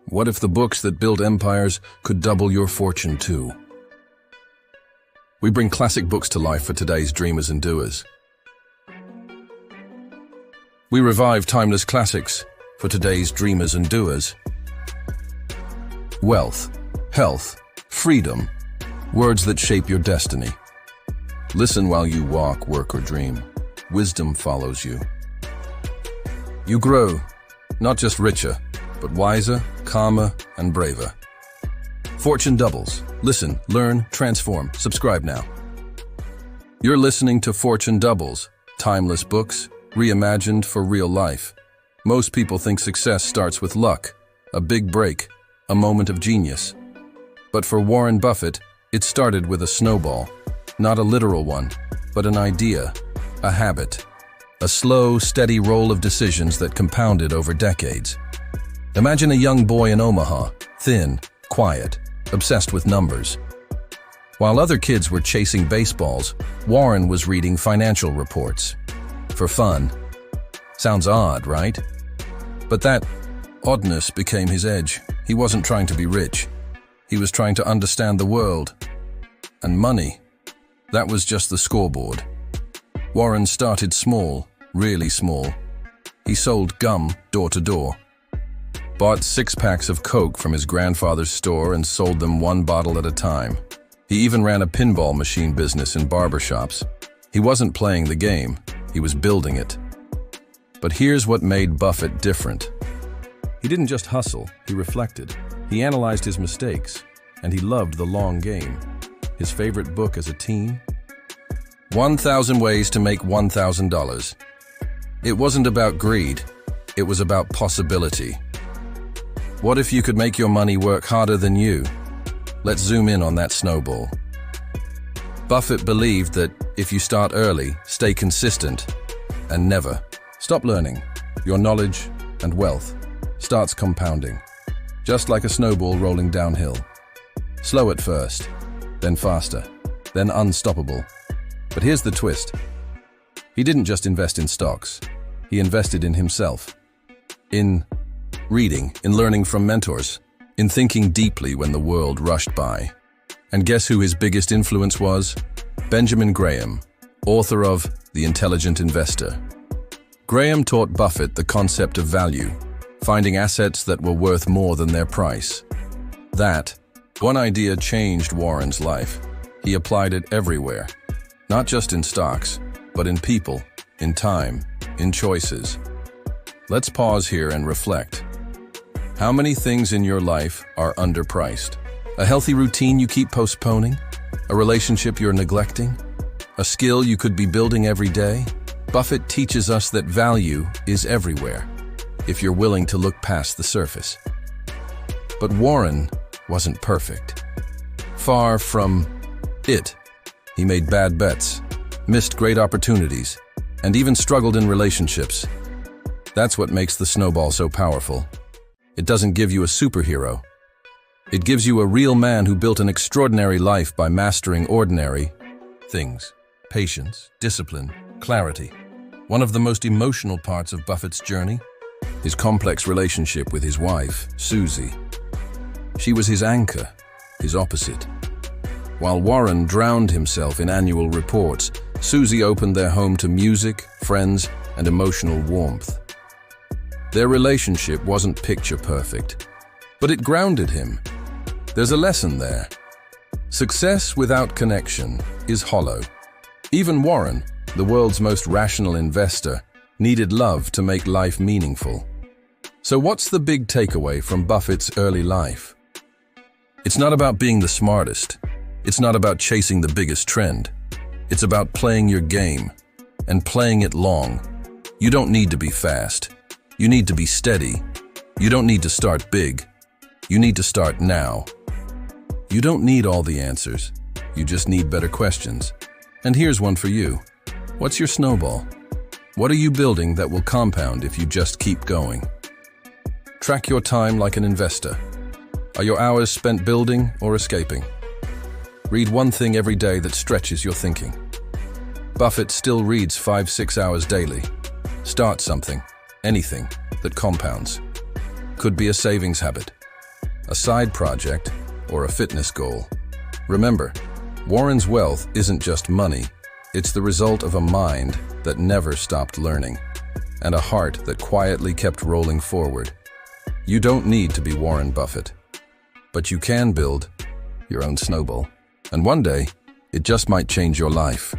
What if the books that built empires could double your fortune too? We bring classic books to life for today's dreamers and doers. We revive timeless classics for today's dreamers and doers. Wealth, health, freedom, words that shape your destiny. Listen while you walk, work, or dream. Wisdom follows you. You grow, not just richer, but wiser, calmer, and braver. Fortune doubles. Listen, learn, transform. Subscribe now. You're listening to Fortune Doubles, timeless books, reimagined for real life. Most people think success starts with luck, a big break, a moment of genius. But for Warren Buffett, it started with a snowball. Not a literal one, but an idea, a habit. A slow, steady roll of decisions that compounded over decades. Imagine a young boy in Omaha, thin, quiet, obsessed with numbers. While other kids were chasing baseballs, Warren was reading financial reports. For fun. Sounds odd, right? But that oddness became his edge. He wasn't trying to be rich. He was trying to understand the world. And money. That was just the scoreboard. Warren started small, really small. He sold gum door to door. Bought 6 packs of Coke from his grandfather's store and sold them 1 bottle at a time. He even ran a pinball machine business in barbershops. He wasn't playing the game, he was building it. But here's what made Buffett different. He didn't just hustle, he reflected. He analyzed his mistakes, and he loved the long game. His favorite book as a teen? 1,000 Ways to Make $1,000. It wasn't about greed, it was about possibility. What if you could make your money work harder than you? Let's zoom in on that snowball. Buffett believed that if you start early, stay consistent, and never stop learning, your knowledge and wealth starts compounding, just like a snowball rolling downhill. Slow at first, then faster, then unstoppable. But here's the twist. He didn't just invest in stocks. He invested in himself. In reading, in learning from mentors, in thinking deeply when the world rushed by. And guess who his biggest influence was? Benjamin Graham, author of The Intelligent Investor. Graham taught Buffett the concept of value, finding assets that were worth more than their price. That one idea changed Warren's life. He applied it everywhere, not just in stocks, but in people, in time, in choices. Let's pause here and reflect. How many things in your life are underpriced? A healthy routine you keep postponing? A relationship you're neglecting? A skill you could be building every day? Buffett teaches us that value is everywhere, if you're willing to look past the surface. But Warren wasn't perfect. Far from it. He made bad bets, missed great opportunities, and even struggled in relationships. That's what makes the snowball so powerful. It doesn't give you a superhero. It gives you a real man who built an extraordinary life by mastering ordinary things. Patience, discipline, clarity. One of the most emotional parts of Buffett's journey, his complex relationship with his wife, Susie. She was his anchor, his opposite. While Warren drowned himself in annual reports, Susie opened their home to music, friends, and emotional warmth. Their relationship wasn't picture perfect, but it grounded him. There's a lesson there. Success without connection is hollow. Even Warren, the world's most rational investor, needed love to make life meaningful. So what's the big takeaway from Buffett's early life? It's not about being the smartest. It's not about chasing the biggest trend. It's about playing your game, and playing it long. You don't need to be fast. You need to be steady. You don't need to start big. You need to start now. You don't need all the answers. You just need better questions. And here's one for you. What's your snowball? What are you building that will compound if you just keep going? Track your time like an investor. Are your hours spent building or escaping? Read one thing every day that stretches your thinking. Buffett still reads 5-6 hours daily. Start something, anything, that compounds. Could be a savings habit, a side project, or a fitness goal. Remember, Warren's wealth isn't just money, it's the result of a mind that never stopped learning, and a heart that quietly kept rolling forward. You don't need to be Warren Buffett, but you can build your own snowball. And one day, it just might change your life.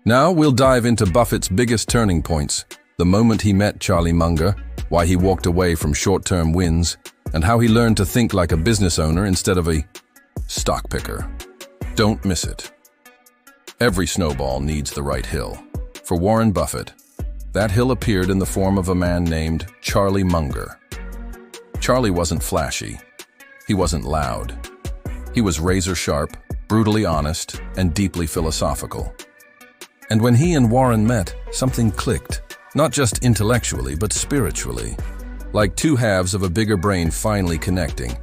Now we'll dive into Buffett's biggest turning points, the moment he met Charlie Munger, why he walked away from short-term wins, and how he learned to think like a business owner instead of a stock picker. Don't miss it. Every snowball needs the right hill. For Warren Buffett, that hill appeared in the form of a man named Charlie Munger. Charlie wasn't flashy. He wasn't loud. He was razor-sharp, brutally honest, and deeply philosophical. And when he and Warren met, something clicked, not just intellectually, but spiritually, like two halves of a bigger brain finally connecting.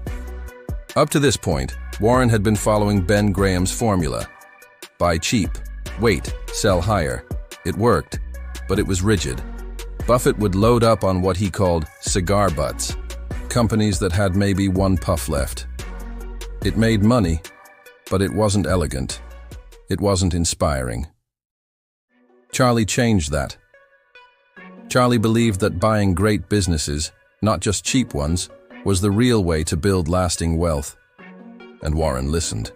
Up to this point, Warren had been following Ben Graham's formula. Buy cheap, wait, sell higher. It worked, but it was rigid. Buffett would load up on what he called cigar butts, companies that had maybe one puff left. It made money, but it wasn't elegant. It wasn't inspiring. Charlie changed that. Charlie believed that buying great businesses, not just cheap ones, was the real way to build lasting wealth. And Warren listened.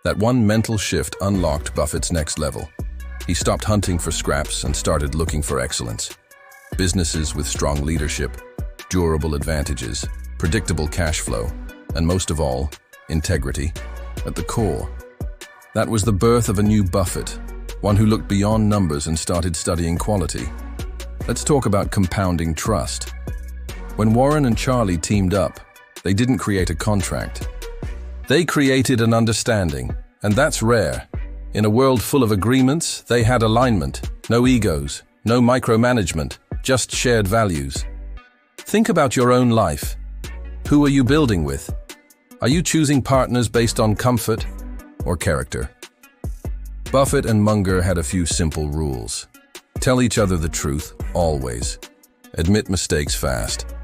That one mental shift unlocked Buffett's next level. He stopped hunting for scraps and started looking for excellence. Businesses with strong leadership, durable advantages, predictable cash flow, and most of all, integrity at the core. That was the birth of a new Buffett, one who looked beyond numbers and started studying quality. Let's talk about compounding trust. When Warren and Charlie teamed up, they didn't create a contract. They created an understanding, and that's rare. In a world full of agreements, they had alignment, no egos, no micromanagement, just shared values. Think about your own life. Who are you building with? Are you choosing partners based on comfort or character? Buffett and Munger had a few simple rules. Tell each other the truth, always. Admit mistakes fast.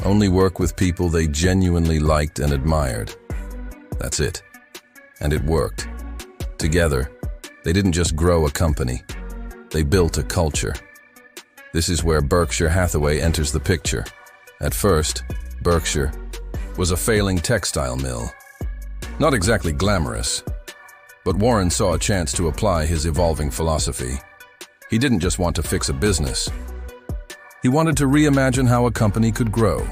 Only work with people they genuinely liked and admired. That's it. And it worked. Together, they didn't just grow a company. They built a culture. This is where Berkshire Hathaway enters the picture. At first, Berkshire was a failing textile mill. Not exactly glamorous, but Warren saw a chance to apply his evolving philosophy. He didn't just want to fix a business. He wanted to reimagine how a company could grow,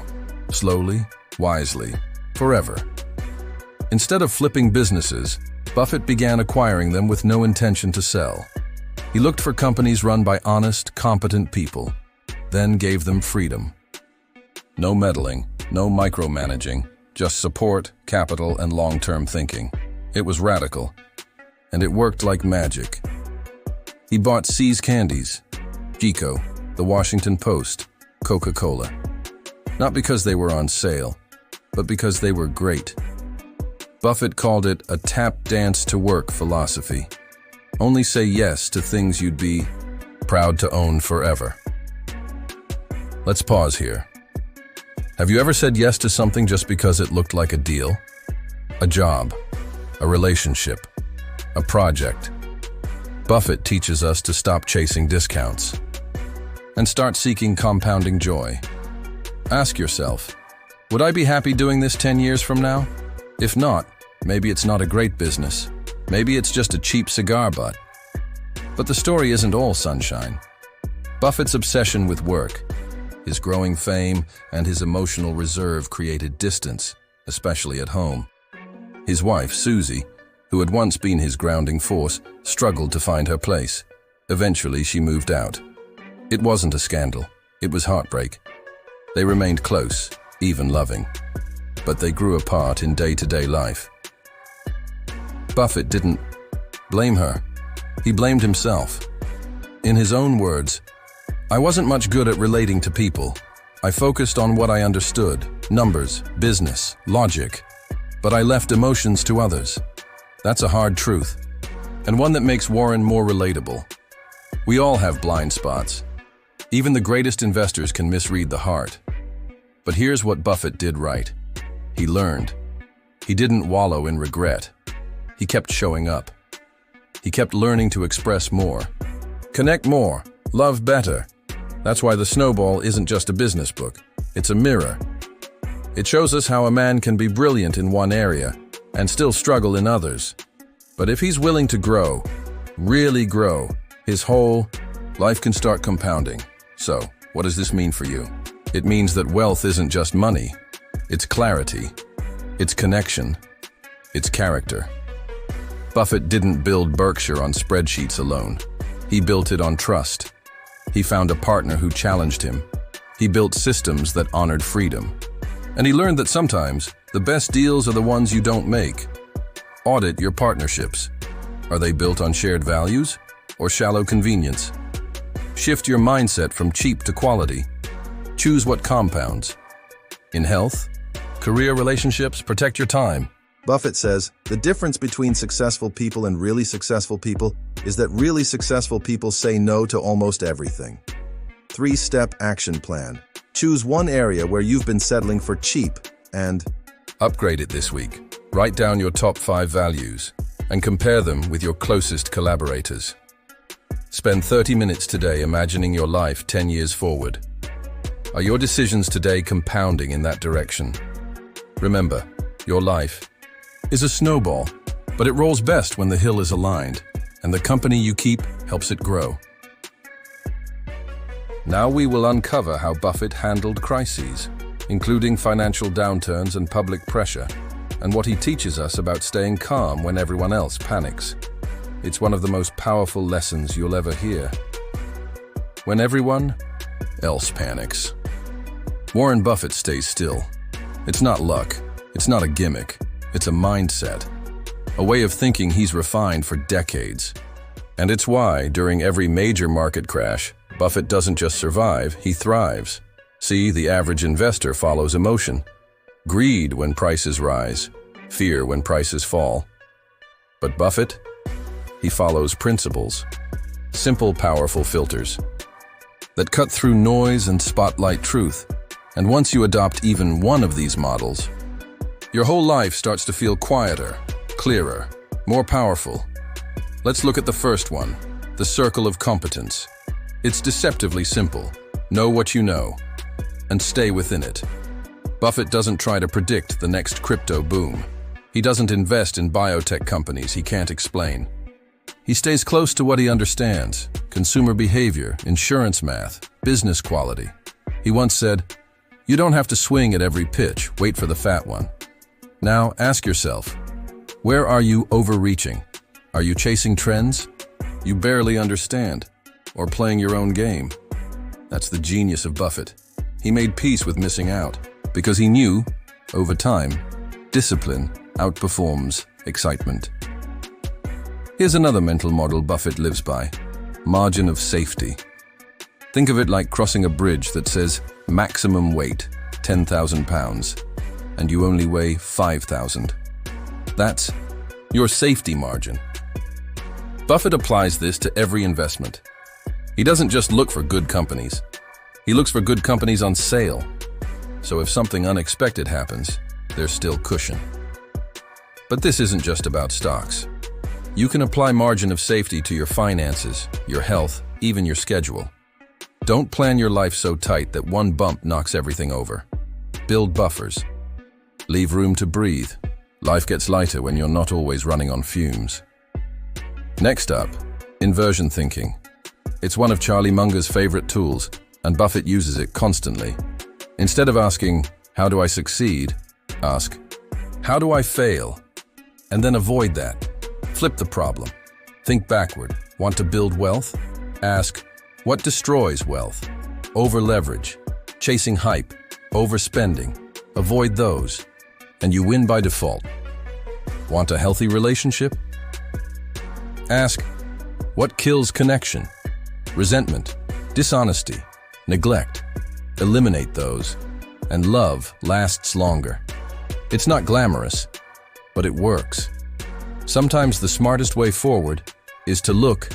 slowly, wisely, forever. Instead of flipping businesses, Buffett began acquiring them with no intention to sell. He looked for companies run by honest, competent people, then gave them freedom. No meddling, no micromanaging, just support, capital, and long-term thinking. It was radical, and it worked like magic. He bought See's Candies, Gico, The Washington Post, Coca-Cola. Not because they were on sale, but because they were great. Buffett called it a tap dance to work philosophy. Only say yes to things you'd be proud to own forever. Let's pause here. Have you ever said yes to something just because it looked like a deal? A job, a relationship, a project. Buffett teaches us to stop chasing discounts and start seeking compounding joy. Ask yourself, would I be happy doing this 10 years from now? If not, maybe it's not a great business. Maybe it's just a cheap cigar butt. But the story isn't all sunshine. Buffett's obsession with work, his growing fame, and his emotional reserve created distance, especially at home. His wife, Susie, who had once been his grounding force, struggled to find her place. Eventually, she moved out. It wasn't a scandal. It was heartbreak. They remained close, even loving. But they grew apart in day-to-day life. Buffett didn't blame her. He blamed himself. In his own words, "I wasn't much good at relating to people. I focused on what I understood, numbers, business, logic. But I left emotions to others." That's a hard truth, and one that makes Warren more relatable. We all have blind spots. Even the greatest investors can misread the heart. But here's what Buffett did right. He learned. He didn't wallow in regret. He kept showing up. He kept learning to express more. Connect more. Love better. That's why the Snowball isn't just a business book. It's a mirror. It shows us how a man can be brilliant in one area and still struggle in others. But if he's willing to grow, really grow, his whole life can start compounding. So, what does this mean for you? It means that wealth isn't just money. It's clarity. It's connection. It's character. Buffett didn't build Berkshire on spreadsheets alone. He built it on trust. He found a partner who challenged him. He built systems that honored freedom. And he learned that sometimes the best deals are the ones you don't make. Audit your partnerships. Are they built on shared values or shallow convenience? Shift your mindset from cheap to quality. Choose what compounds. In health, career, relationships, protect your time. Buffett says, the difference between successful people and really successful people is that really successful people say no to almost everything. 3-step action plan. Choose one area where you've been settling for cheap and upgrade it this week. Write down your top 5 values and compare them with your closest collaborators. Spend 30 minutes today imagining your life 10 years forward. Are your decisions today compounding in that direction? Remember, your life is a snowball, but it rolls best when the hill is aligned, and the company you keep helps it grow. Now we will uncover how Buffett handled crises, including financial downturns and public pressure, and what he teaches us about staying calm when everyone else panics. It's one of the most powerful lessons you'll ever hear. When everyone else panics, Warren Buffett stays still. It's not luck. It's not a gimmick. It's a mindset, a way of thinking he's refined for decades. And it's why, during every major market crash, Buffett doesn't just survive, he thrives. See, the average investor follows emotion. Greed when prices rise, fear when prices fall. But Buffett? He follows principles. Simple, powerful filters that cut through noise and spotlight truth. And once you adopt even one of these models, your whole life starts to feel quieter, clearer, more powerful. Let's look at the first one, the circle of competence. It's deceptively simple. Know what you know, and stay within it. Buffett doesn't try to predict the next crypto boom. He doesn't invest in biotech companies he can't explain. He stays close to what he understands: consumer behavior, insurance math, business quality. He once said, "You don't have to swing at every pitch, wait for the fat one." Now ask yourself, where are you overreaching? Are you chasing trends you barely understand, or playing your own game? That's the genius of Buffett. He made peace with missing out because he knew, over time, discipline outperforms excitement. Here's another mental model Buffett lives by: margin of safety. Think of it like crossing a bridge that says maximum weight, 10,000 pounds, and you only weigh 5,000. That's your safety margin. Buffett applies this to every investment. He doesn't just look for good companies. He looks for good companies on sale. So if something unexpected happens, there's still cushion. But this isn't just about stocks. You can apply margin of safety to your finances, your health, even your schedule. Don't plan your life so tight that one bump knocks everything over. Build buffers. Leave room to breathe. Life gets lighter when you're not always running on fumes. Next up, inversion thinking. It's one of Charlie Munger's favorite tools, and Buffett uses it constantly. Instead of asking, "How do I succeed?" ask, "How do I fail?" And then avoid that. Flip the problem. Think backward. Want to build wealth? Ask, what destroys wealth? Over-leverage, chasing hype, overspending. Avoid those, and you win by default. Want a healthy relationship? Ask, what kills connection? Resentment, dishonesty, neglect. Eliminate those, and love lasts longer. It's not glamorous, but it works. Sometimes the smartest way forward is to look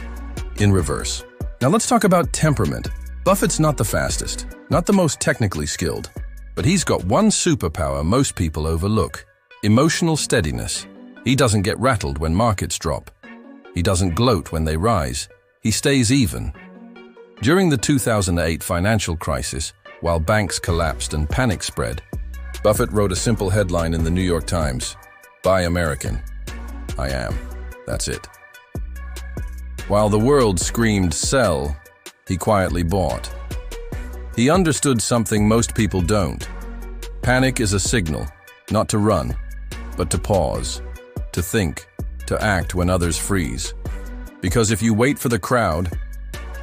in reverse. Now let's talk about temperament. Buffett's not the fastest, not the most technically skilled, But he's got one superpower most people overlook: emotional steadiness. He doesn't get rattled when markets drop. He doesn't gloat when they rise. He stays even. During the 2008 financial crisis, while banks collapsed and panic spread, Buffett wrote a simple headline in the New York Times: "Buy American." I am. That's it. While the world screamed sell, he quietly bought. He understood something most people don't. Panic is a signal, not to run, but to pause, to think, to act when others freeze. Because if you wait for the crowd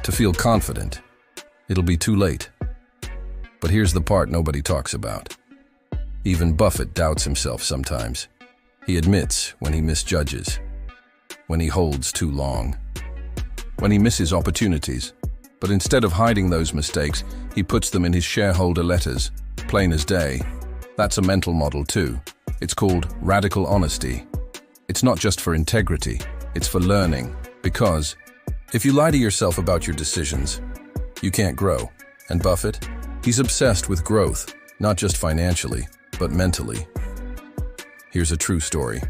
to feel confident, it'll be too late. But here's the part nobody talks about. Even Buffett doubts himself sometimes. He admits when he misjudges, when he holds too long, when he misses opportunities. But instead of hiding those mistakes, he puts them in his shareholder letters, plain as day. That's a mental model too. It's called radical honesty. It's not just for integrity, it's for learning. Because if you lie to yourself about your decisions, you can't grow. And Buffett, he's obsessed with growth, not just financially, but mentally. Here's a true story.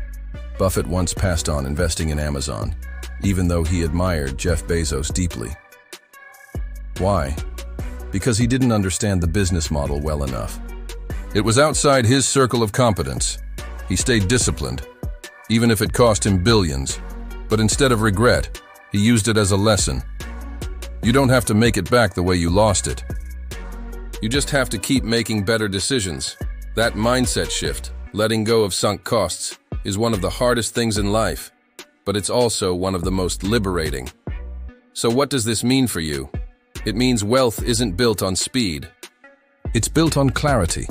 Buffett once passed on investing in Amazon, even though he admired Jeff Bezos deeply. Why? Because he didn't understand the business model well enough. It was outside his circle of competence. He stayed disciplined, even if it cost him billions. But instead of regret, he used it as a lesson. You don't have to make it back the way you lost it. You just have to keep making better decisions. That mindset shift, letting go of sunk costs, is one of the hardest things in life, but it's also one of the most liberating. So what does this mean for you? It means wealth isn't built on speed. It's built on clarity.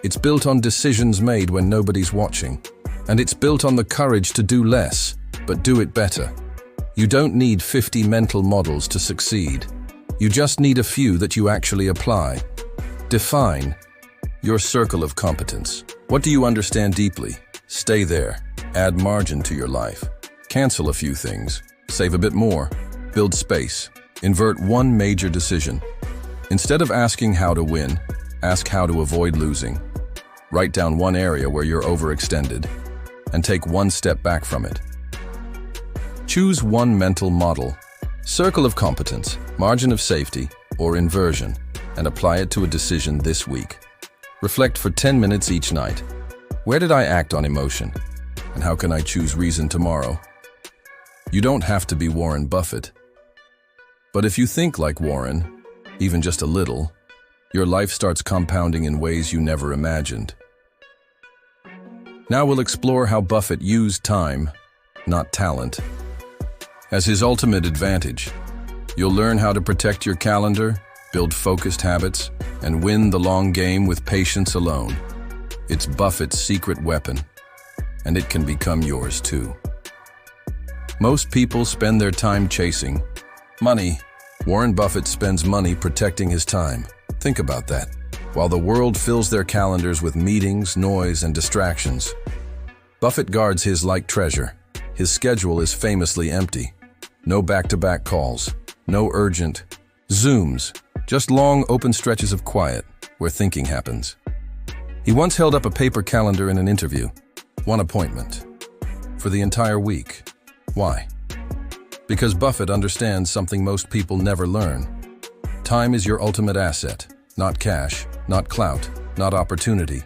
It's built on decisions made when nobody's watching. And it's built on the courage to do less, but do it better. You don't need 50 mental models to succeed. You just need a few that you actually apply. Define your circle of competence. What do you understand deeply? Stay there. Add margin to your life. Cancel a few things. Save a bit more. Build space. Invert one major decision. Instead of asking how to win, ask how to avoid losing. Write down one area where you're overextended and take one step back from it. Choose one mental model, circle of competence, margin of safety, or inversion, and apply it to a decision this week. Reflect for 10 minutes each night. Where did I act on emotion? And how can I choose reason tomorrow? You don't have to be Warren Buffett. But if you think like Warren, even just a little, your life starts compounding in ways you never imagined. Now we'll explore how Buffett used time, not talent, as his ultimate advantage. You'll learn how to protect your calendar, build focused habits, and win the long game with patience alone. It's Buffett's secret weapon, and it can become yours too. Most people spend their time chasing money. Warren Buffett spends money protecting his time. Think about that. While the world fills their calendars with meetings, noise, and distractions, Buffett guards his like treasure. His schedule is famously empty. No back-to-back calls, no urgent Zooms, just long open stretches of quiet where thinking happens. He once held up a paper calendar in an interview. One appointment for the entire week. Why? Because Buffett understands something most people never learn. Time is your ultimate asset, not cash, not clout, not opportunity.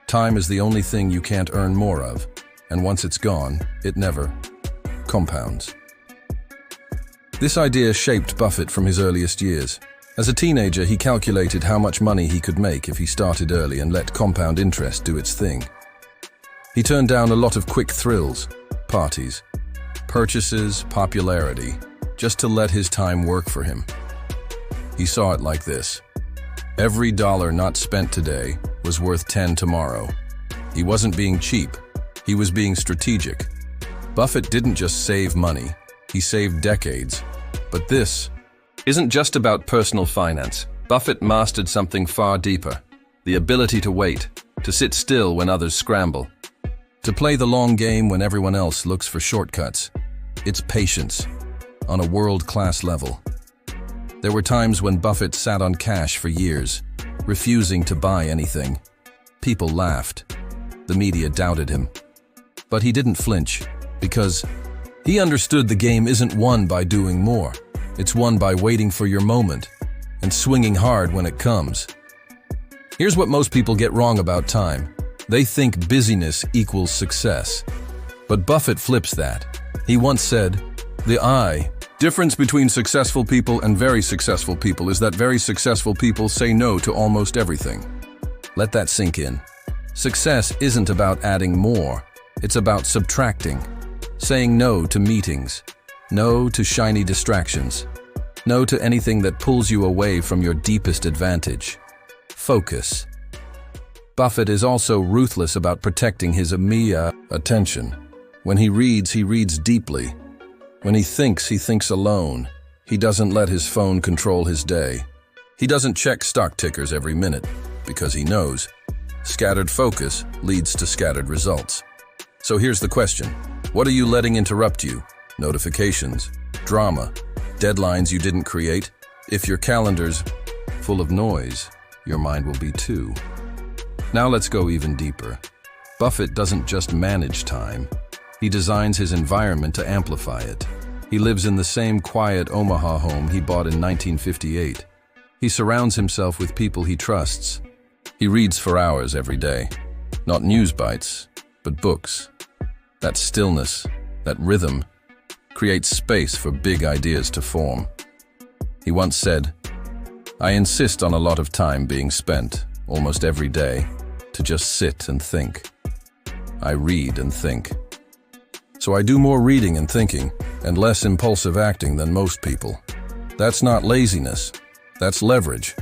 Time is the only thing you can't earn more of, and once it's gone, it never compounds. This idea shaped Buffett from his earliest years. As a teenager, he calculated how much money he could make if he started early and let compound interest do its thing. He turned down a lot of quick thrills, parties, purchases, popularity, just to let his time work for him. He saw it like this: every dollar not spent today was worth 10 tomorrow. He wasn't being cheap, he was being strategic. Buffett didn't just save money, he saved decades. But this isn't just about personal finance. Buffett mastered something far deeper: the ability to wait, to sit still when others scramble, to play the long game when everyone else looks for shortcuts. It's patience on a world-class level. There were times when Buffett sat on cash for years, refusing to buy anything. People laughed. The media doubted him. But he didn't flinch, because he understood the game isn't won by doing more. It's won by waiting for your moment and swinging hard when it comes. Here's what most people get wrong about time. They think busyness equals success. But Buffett flips that. He once said, "The difference between successful people and very successful people is that very successful people say no to almost everything." Let that sink in. Success isn't about adding more. It's about subtracting. Saying no to meetings. No to shiny distractions. No to anything that pulls you away from your deepest advantage. Focus. Buffett is also ruthless about protecting his attention. When he reads deeply. When he thinks alone. He doesn't let his phone control his day. He doesn't check stock tickers every minute, because he knows scattered focus leads to scattered results. So here's the question. What are you letting interrupt you? Notifications, drama, deadlines you didn't create? If your calendar's full of noise, your mind will be too. Now let's go even deeper. Buffett doesn't just manage time. He designs his environment to amplify it. He lives in the same quiet Omaha home he bought in 1958. He surrounds himself with people he trusts. He reads for hours every day. Not news bites, but books. That stillness, that rhythm, creates space for big ideas to form. He once said, "I insist on a lot of time being spent, almost every day, to just sit and think. I read and think. So I do more reading and thinking, and less impulsive acting than most people. That's not laziness, that's leverage."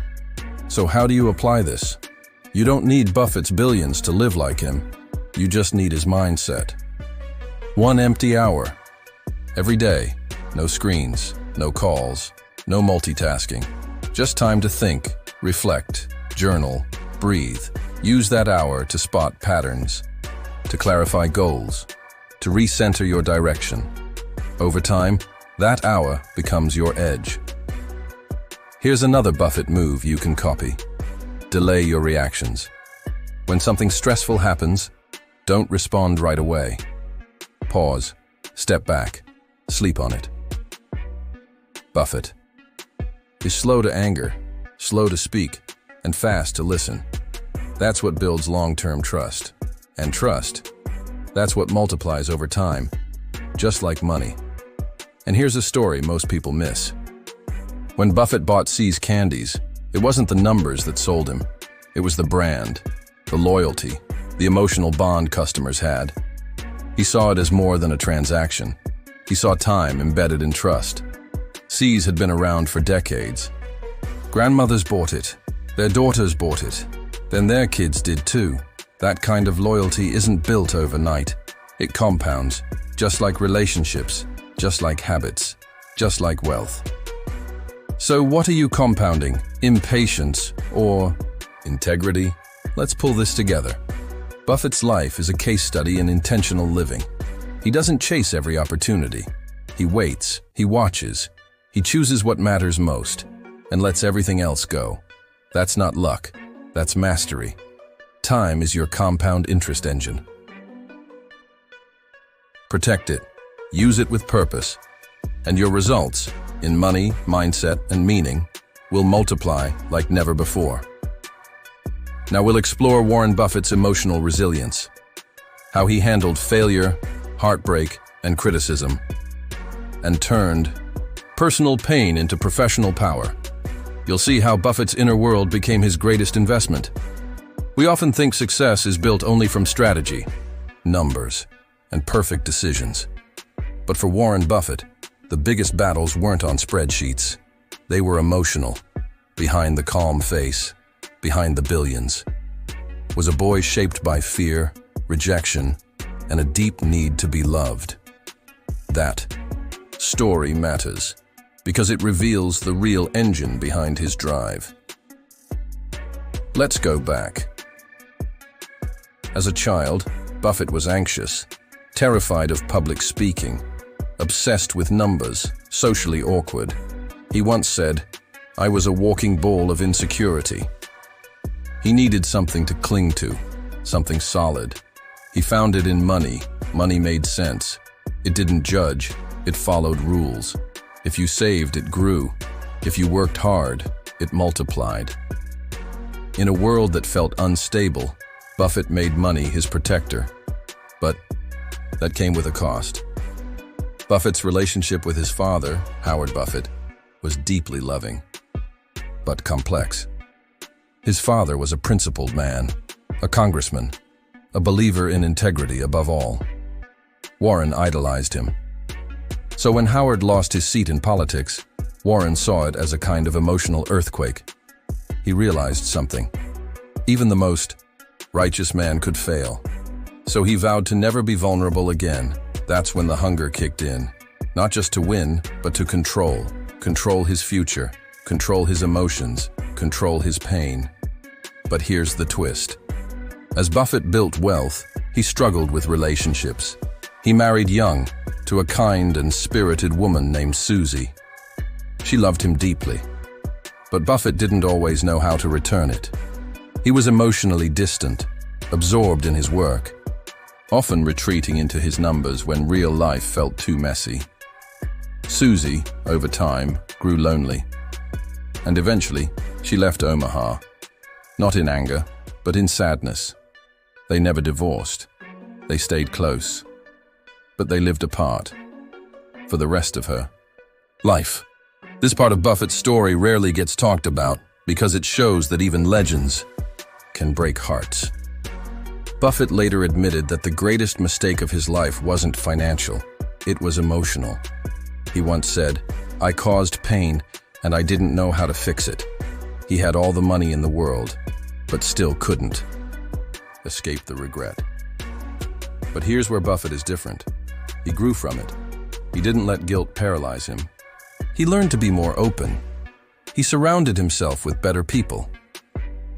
So how do you apply this? You don't need Buffett's billions to live like him. You just need his mindset. 1 empty hour. Every day. No screens, no calls, no multitasking. Just time to think, reflect, journal, breathe. Use that hour to spot patterns, to clarify goals, to recenter your direction. Over time, that hour becomes your edge. Here's another Buffett move you can copy. Delay your reactions. When something stressful happens, don't respond right away. Pause, step back, sleep on it. Buffett is slow to anger, slow to speak, and fast to listen. That's what builds long-term trust. And trust, that's what multiplies over time, just like money. And here's a story most people miss. When Buffett bought See's candies, it wasn't the numbers that sold him. It was the brand, the loyalty, the emotional bond customers had. He saw it as more than a transaction. He saw time embedded in trust. See's had been around for decades. Grandmothers bought it. Their daughters bought it. Then their kids did too. That kind of loyalty isn't built overnight. It compounds, just like relationships, just like habits, just like wealth. So what are you compounding? Impatience or integrity? Let's pull this together. Buffett's life is a case study in intentional living. He doesn't chase every opportunity. He waits, he watches, he chooses what matters most, and lets everything else go. That's not luck, that's mastery. Time is your compound interest engine. Protect it, use it with purpose, and your results, in money, mindset, and meaning, will multiply like never before. Now we'll explore Warren Buffett's emotional resilience, how he handled failure, heartbreak, and criticism, and turned personal pain into professional power. You'll see how Buffett's inner world became his greatest investment. We often think success is built only from strategy, numbers, and perfect decisions. But for Warren Buffett, the biggest battles weren't on spreadsheets. They were emotional. Behind the calm face, behind the billions, was a boy shaped by fear, rejection, and a deep need to be loved. That story matters because it reveals the real engine behind his drive. Let's go back. As a child, Buffett was anxious, terrified of public speaking, obsessed with numbers, socially awkward. He once said, "I was a walking ball of insecurity." He needed something to cling to, something solid. He found it in money. Money made sense. It didn't judge. It followed rules. If you saved, it grew. If you worked hard, it multiplied. In a world that felt unstable, Buffett made money his protector. But that came with a cost. Buffett's relationship with his father, Howard Buffett, was deeply loving, but complex. His father was a principled man, a congressman, a believer in integrity above all. Warren idolized him. So when Howard lost his seat in politics, Warren saw it as a kind of emotional earthquake. He realized something. Even the most righteous man could fail. So he vowed to never be vulnerable again. That's when the hunger kicked in. Not just to win, but to control. Control his future, control his emotions, control his pain. But here's the twist. As Buffett built wealth, he struggled with relationships. He married young, to a kind and spirited woman named Susie. She loved him deeply. But Buffett didn't always know how to return it. He was emotionally distant, absorbed in his work, often retreating into his numbers when real life felt too messy. Susie, over time, grew lonely. And eventually, she left Omaha. Not in anger, but in sadness. They never divorced. They stayed close. But they lived apart. For the rest of her life. This part of Buffett's story rarely gets talked about because it shows that even legends can break hearts. Buffett later admitted that the greatest mistake of his life wasn't financial, it was emotional. He once said, "I caused pain and I didn't know how to fix it." He had all the money in the world, but still couldn't escape the regret. But here's where Buffett is different. He grew from it. He didn't let guilt paralyze him. He learned to be more open. He surrounded himself with better people.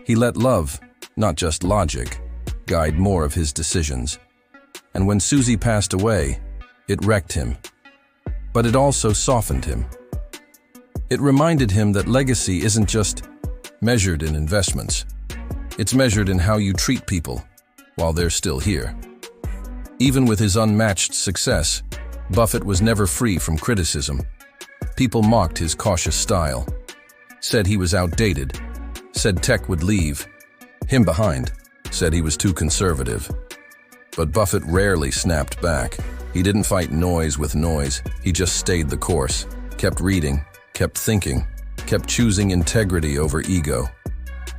He let love, not just logic, guide more of his decisions. And when Susie passed away, it wrecked him. But it also softened him. It reminded him that legacy isn't just measured in investments. It's measured in how you treat people while they're still here. Even with his unmatched success, Buffett was never free from criticism. People mocked his cautious style, said he was outdated, said tech would leave him behind, said he was too conservative. But Buffett rarely snapped back. He didn't fight noise with noise. He just stayed the course, kept reading, kept thinking, kept choosing integrity over ego.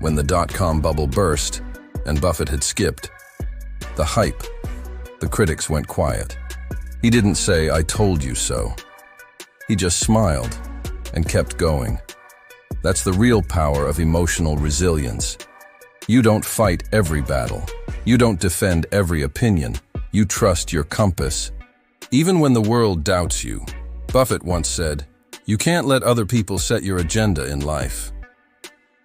When the dot-com bubble burst and Buffett had skipped the hype, the critics went quiet. He didn't say, "I told you so." He just smiled and kept going. That's the real power of emotional resilience. You don't fight every battle. You don't defend every opinion. You trust your compass. Even when the world doubts you. Buffett once said, "You can't let other people set your agenda in life.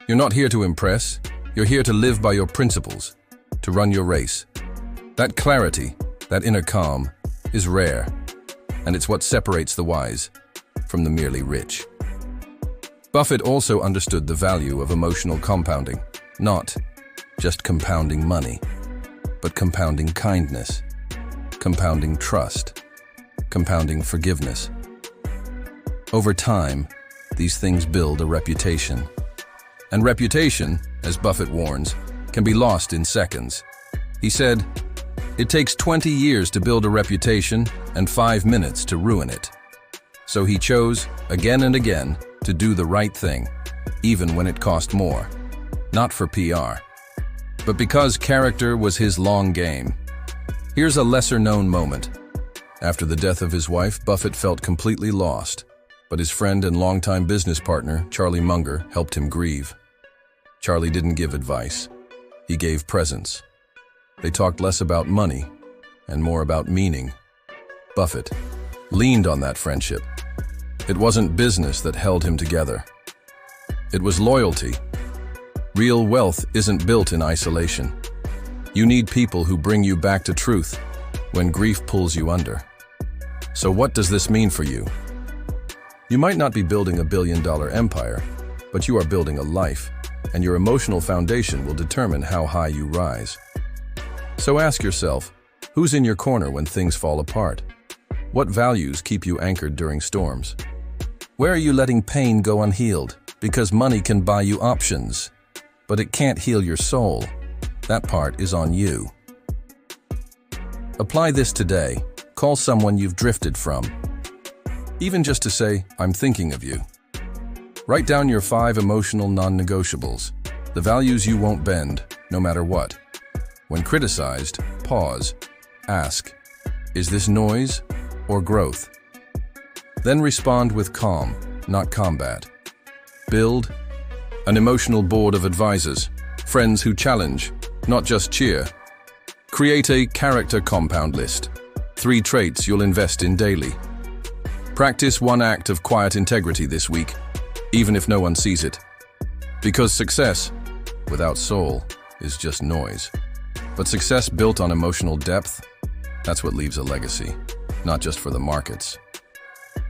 You're not here to impress. You're here to live by your principles, to run your race." That clarity, that inner calm, is rare, and it's what separates the wise from the merely rich. Buffett also understood the value of emotional compounding, not just compounding money, but compounding kindness, compounding trust, compounding forgiveness. Over time, these things build a reputation. And reputation, as Buffett warns, can be lost in seconds. He said, "It takes 20 years to build a reputation and 5 minutes to ruin it." So he chose, again and again, to do the right thing, even when it cost more. Not for PR, but because character was his long game. Here's a lesser-known moment. After the death of his wife, Buffett felt completely lost, but his friend and longtime business partner, Charlie Munger, helped him grieve. Charlie didn't give advice. He gave presence. They talked less about money and more about meaning. Buffett leaned on that friendship. It wasn't business that held him together. It was loyalty. Real wealth isn't built in isolation. You need people who bring you back to truth when grief pulls you under. So what does this mean for you? You might not be building a billion-dollar empire, but you are building a life. and your emotional foundation will determine how high you rise. So ask yourself, who's in your corner when things fall apart? What values keep you anchored during storms? Where are you letting pain go unhealed? Because money can buy you options, but it can't heal your soul. That part is on you. Apply this today. Call someone you've drifted from. Even just to say, I'm thinking of you. Write down your 5 emotional non-negotiables, the values you won't bend, no matter what. When criticized, pause. Ask, is this noise or growth? Then respond with calm, not combat. Build an emotional board of advisors, friends who challenge, not just cheer. Create a character compound list, 3 traits you'll invest in daily. Practice 1 act of quiet integrity this week, even if no one sees it. Because success without soul is just noise. But success built on emotional depth, that's what leaves a legacy, not just for the markets,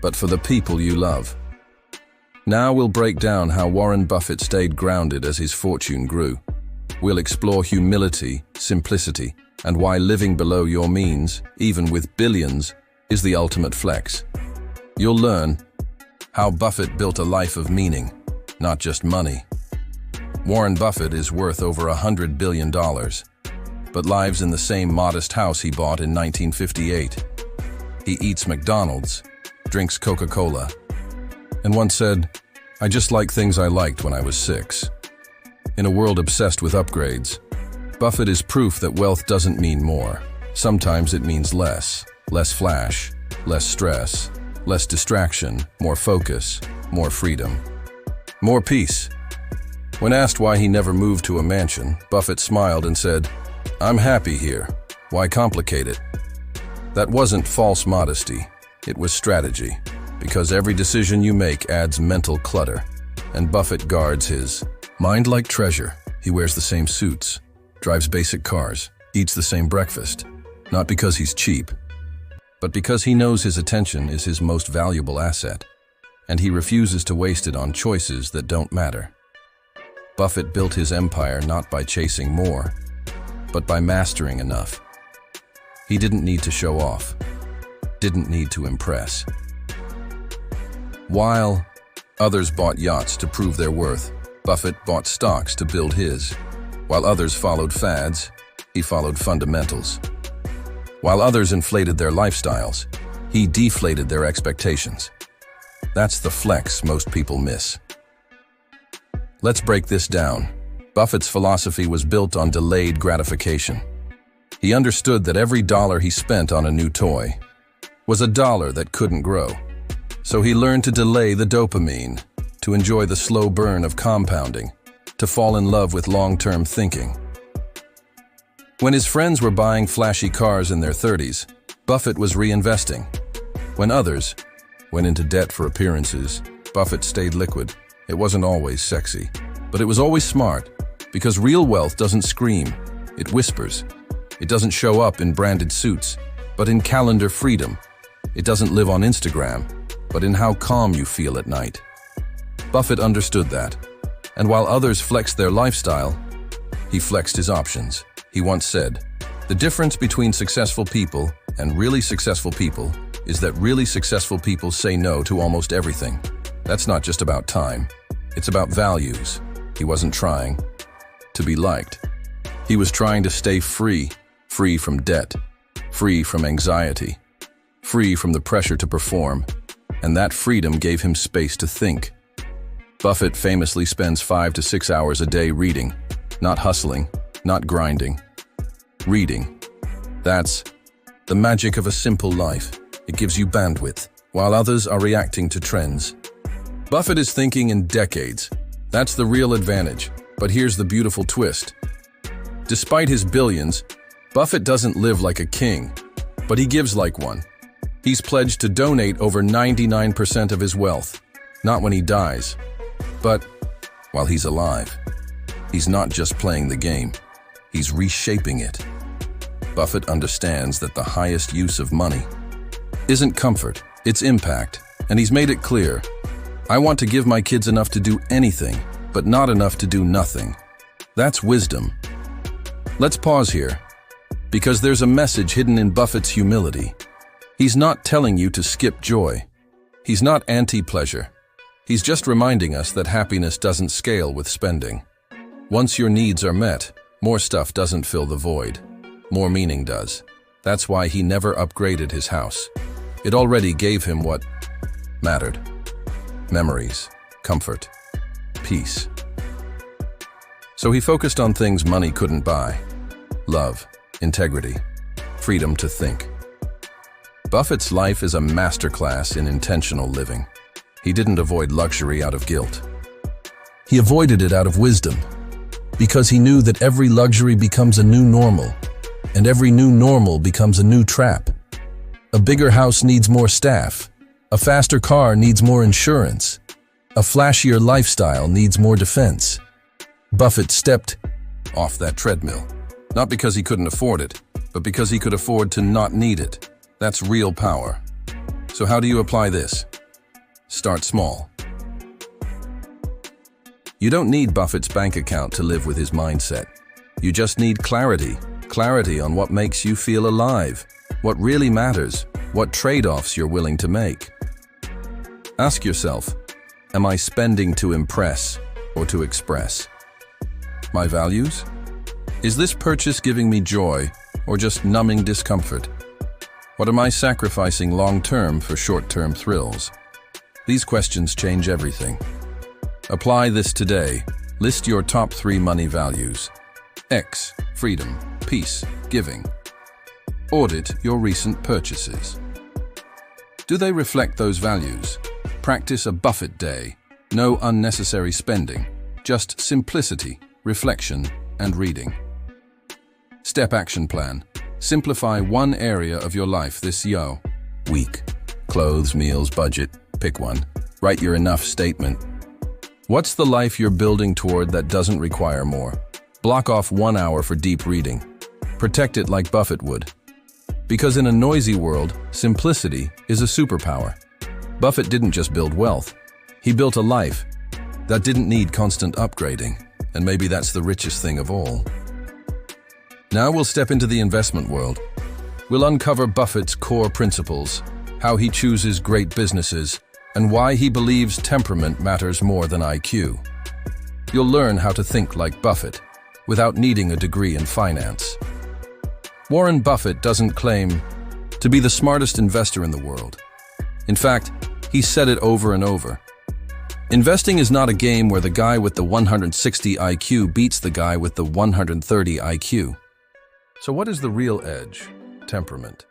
but for the people you love. Now we'll break down how Warren Buffett stayed grounded as his fortune grew. We'll explore humility, simplicity, and why living below your means, even with billions, is the ultimate flex. You'll learn how Buffett built a life of meaning, not just money. Warren Buffett is worth over $100 billion, but lives in the same modest house he bought in 1958. He eats McDonald's, drinks Coca-Cola, and once said, I just like things I liked when I was 6. In a world obsessed with upgrades, Buffett is proof that wealth doesn't mean more. Sometimes it means less. Less flash, less stress, less distraction, more focus, more freedom, more peace. When asked why he never moved to a mansion, Buffett smiled and said, I'm happy here. Why complicate it? That wasn't false modesty. It was strategy. Because every decision you make adds mental clutter. And Buffett guards his mind like treasure. He wears the same suits, drives basic cars, eats the same breakfast. Not because he's cheap, but because he knows his attention is his most valuable asset. And he refuses to waste it on choices that don't matter. Buffett built his empire not by chasing more, but by mastering enough. He didn't need to show off, didn't need to impress. While others bought yachts to prove their worth, Buffett bought stocks to build his. While others followed fads, he followed fundamentals. While others inflated their lifestyles, he deflated their expectations. That's the flex most people miss. Let's break this down. Buffett's philosophy was built on delayed gratification. He understood that every dollar he spent on a new toy was a dollar that couldn't grow. So he learned to delay the dopamine, to enjoy the slow burn of compounding, to fall in love with long-term thinking. When his friends were buying flashy cars in their 30s, Buffett was reinvesting. When others went into debt for appearances, Buffett stayed liquid. It wasn't always sexy, but it was always smart, because real wealth doesn't scream, it whispers. It doesn't show up in branded suits, but in calendar freedom. It doesn't live on Instagram, but in how calm you feel at night. Buffett understood that, and while others flexed their lifestyle, he flexed his options. He once said, the difference between successful people and really successful people is that really successful people say no to almost everything. That's not just about time, it's about values. He wasn't trying to be liked. He was trying to stay free from debt, free from anxiety, free from the pressure to perform, and that freedom gave him space to think. Buffett famously spends 5 to 6 hours a day reading, not hustling, not grinding. Reading. That's the magic of a simple life. It gives you bandwidth, while others are reacting to trends. Buffett is thinking in decades. That's the real advantage. But here's the beautiful twist. Despite his billions, Buffett doesn't live like a king, but he gives like one. He's pledged to donate over 99% of his wealth, not when he dies, but while he's alive. He's not just playing the game, he's reshaping it. Buffett understands that the highest use of money isn't comfort, it's impact, and he's made it clear. I want to give my kids enough to do anything, but not enough to do nothing. That's wisdom. Let's pause here, because there's a message hidden in Buffett's humility. He's not telling you to skip joy. He's not anti-pleasure. He's just reminding us that happiness doesn't scale with spending. Once your needs are met, more stuff doesn't fill the void. More meaning does. That's why he never upgraded his house. It already gave him what mattered. Memories, comfort, peace. So he focused on things money couldn't buy. Love, integrity, freedom to think. Buffett's life is a masterclass in intentional living. He didn't avoid luxury out of guilt. He avoided it out of wisdom, because he knew that every luxury becomes a new normal, and every new normal becomes a new trap. A bigger house needs more staff. A faster car needs more insurance. A flashier lifestyle needs more defense. Buffett stepped off that treadmill, not because he couldn't afford it, but because he could afford to not need it. That's real power. So how do you apply this? Start small. You don't need Buffett's bank account to live with his mindset. You just need clarity. Clarity on what makes you feel alive, what really matters, what trade-offs you're willing to make. Ask yourself, am I spending to impress or to express my values? Is this purchase giving me joy or just numbing discomfort? What am I sacrificing long-term for short-term thrills? These questions change everything. Apply this today. List your top 3 money values. X, freedom, peace, giving. Audit your recent purchases. Do they reflect those values? Practice a Buffett day. No unnecessary spending, just simplicity, reflection, and reading. Step action plan. Simplify one area of your life this week. Clothes, meals, budget, pick one. Write your enough statement. What's the life you're building toward that doesn't require more? Block off 1 hour for deep reading. Protect it like Buffett would. Because in a noisy world, simplicity is a superpower. Buffett didn't just build wealth. He built a life that didn't need constant upgrading. And maybe that's the richest thing of all. Now we'll step into the investment world. We'll uncover Buffett's core principles, how he chooses great businesses, and why he believes temperament matters more than IQ. You'll learn how to think like Buffett, without needing a degree in finance. Warren Buffett doesn't claim to be the smartest investor in the world. In fact, he's said it over and over. Investing is not a game where the guy with the 160 IQ beats the guy with the 130 IQ. So what is the real edge? Temperament.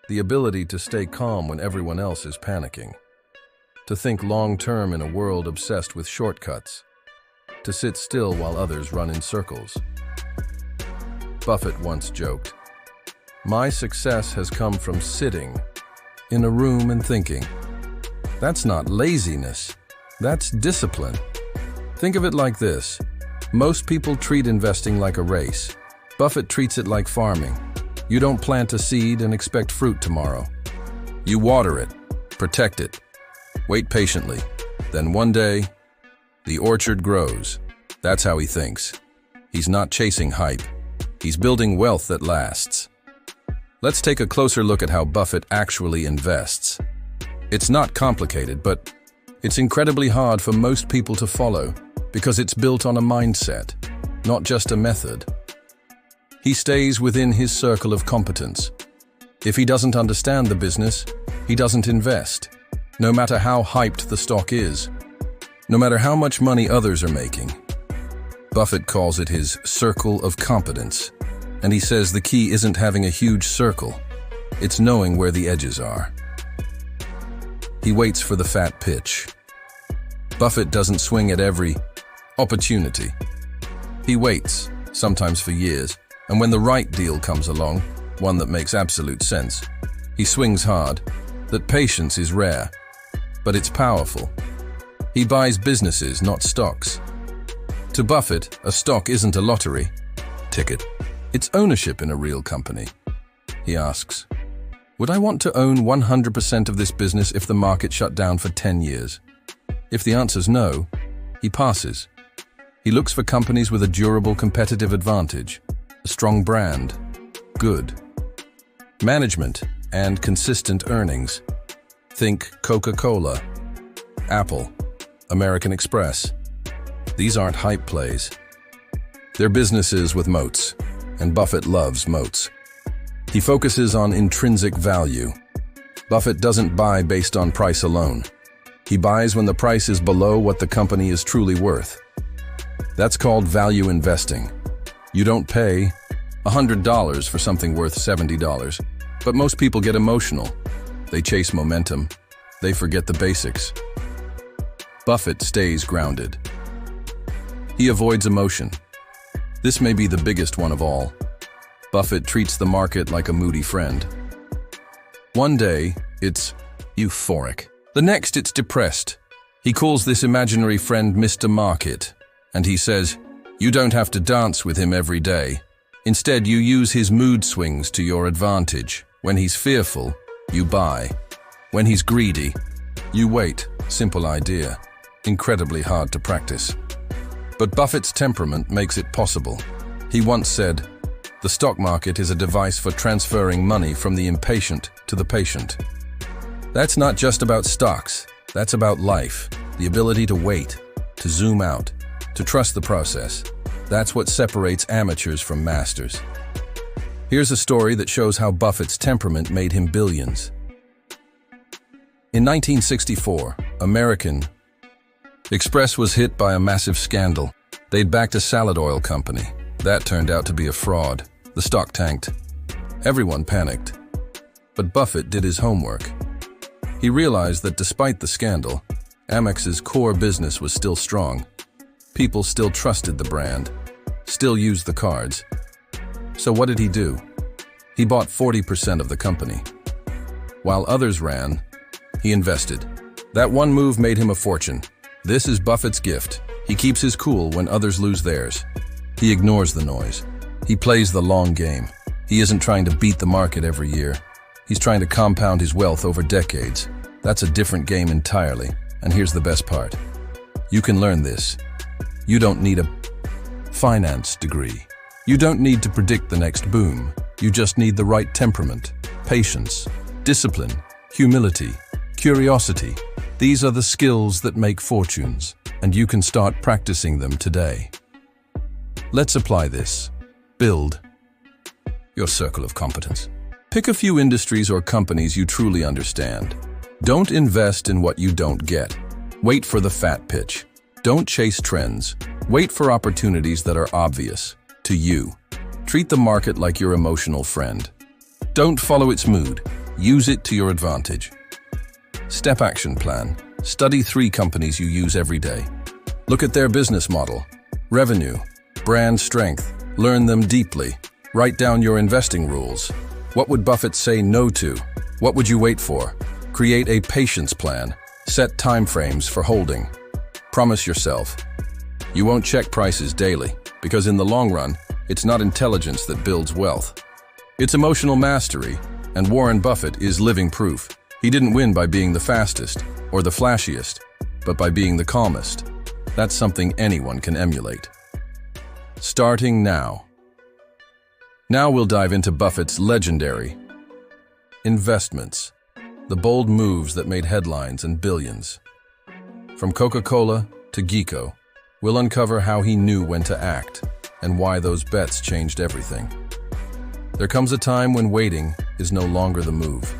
The ability to stay calm when everyone else is panicking. To think long-term in a world obsessed with shortcuts. To sit still while others run in circles. Buffett once joked, "My success has come from sitting in a room and thinking." That's not laziness. That's discipline. Think of it like this. Most people treat investing like a race. Buffett treats it like farming. You don't plant a seed and expect fruit tomorrow. You water it, protect it, wait patiently. Then one day, the orchard grows. That's how he thinks. He's not chasing hype. He's building wealth that lasts. Let's take a closer look at how Buffett actually invests. It's not complicated, but it's incredibly hard for most people to follow because it's built on a mindset, not just a method. He stays within his circle of competence. If he doesn't understand the business, he doesn't invest, no matter how hyped the stock is, no matter how much money others are making. Buffett calls it his circle of competence, and he says the key isn't having a huge circle, it's knowing where the edges are. He waits for the fat pitch. Buffett doesn't swing at every opportunity. He waits, sometimes for years, and when the right deal comes along, one that makes absolute sense, he swings hard. That patience is rare, but it's powerful. He buys businesses, not stocks. To Buffett, a stock isn't a lottery ticket. It's ownership in a real company. He asks, would I want to own 100% of this business if the market shut down for 10 years? If the answer's no, he passes. He looks for companies with a durable competitive advantage, a strong brand, good management, and consistent earnings. Think Coca-Cola, Apple, American Express. These aren't hype plays. They're businesses with moats, and Buffett loves moats. He focuses on intrinsic value. Buffett doesn't buy based on price alone. He buys when the price is below what the company is truly worth. That's called value investing. You don't pay $100 for something worth $70, but most people get emotional. They chase momentum. They forget the basics. Buffett stays grounded. He avoids emotion. This may be the biggest one of all. Buffett treats the market like a moody friend. One day, it's euphoric. The next, it's depressed. He calls this imaginary friend Mr. Market, and he says, "You don't have to dance with him every day. Instead, you use his mood swings to your advantage. When he's fearful, you buy. When he's greedy, you wait." Simple idea. Incredibly hard to practice. But Buffett's temperament makes it possible. He once said, "The stock market is a device for transferring money from the impatient to the patient." That's not just about stocks. That's about life. The ability to wait, to zoom out, to trust the process. That's what separates amateurs from masters. Here's a story that shows how Buffett's temperament made him billions. In 1964, American Express was hit by a massive scandal. They'd backed a salad oil company. That turned out to be a fraud. The stock tanked. Everyone panicked. But Buffett did his homework. He realized that despite the scandal, Amex's core business was still strong. People still trusted the brand, still used the cards. So what did he do? He bought 40% of the company. While others ran, he invested. That one move made him a fortune. This is Buffett's gift. He keeps his cool when others lose theirs. He ignores the noise. He plays the long game. He isn't trying to beat the market every year. He's trying to compound his wealth over decades. That's a different game entirely. And here's the best part. You can learn this. You don't need a finance degree. You don't need to predict the next boom. You just need the right temperament, patience, discipline, humility, curiosity. These are the skills that make fortunes, and you can start practicing them today. Let's apply this. Build your circle of competence. Pick a few industries or companies you truly understand. Don't invest in what you don't get. Wait for the fat pitch. Don't chase trends. Wait for opportunities that are obvious to you. Treat the market like your emotional friend. Don't follow its mood. Use it to your advantage. Step action plan. Study 3 companies you use every day. Look at their business model, revenue, brand strength. Learn them deeply. Write down your investing rules. What would Buffett say no to? What would you wait for? Create a patience plan. Set timeframes for holding. Promise yourself. You won't check prices daily, because in the long run, it's not intelligence that builds wealth. It's emotional mastery, and Warren Buffett is living proof. He didn't win by being the fastest or the flashiest, but by being the calmest. That's something anyone can emulate. Starting now. Now we'll dive into Buffett's legendary investments, the bold moves that made headlines and billions. From Coca-Cola to Geeko, we'll uncover how he knew when to act and why those bets changed everything. There comes a time when waiting is no longer the move.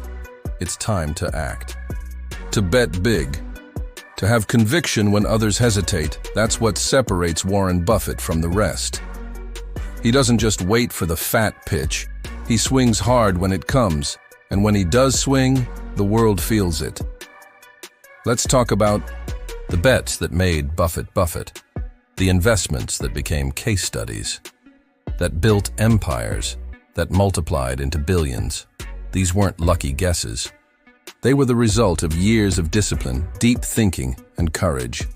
It's time to act. To bet big. To have conviction when others hesitate. That's what separates Warren Buffett from the rest. He doesn't just wait for the fat pitch. He swings hard when it comes. And when he does swing, the world feels it. Let's talk about the bets that made Buffett Buffett. The investments that became case studies. That built empires. That multiplied into billions. These weren't lucky guesses. They were the result of years of discipline, deep thinking, and courage.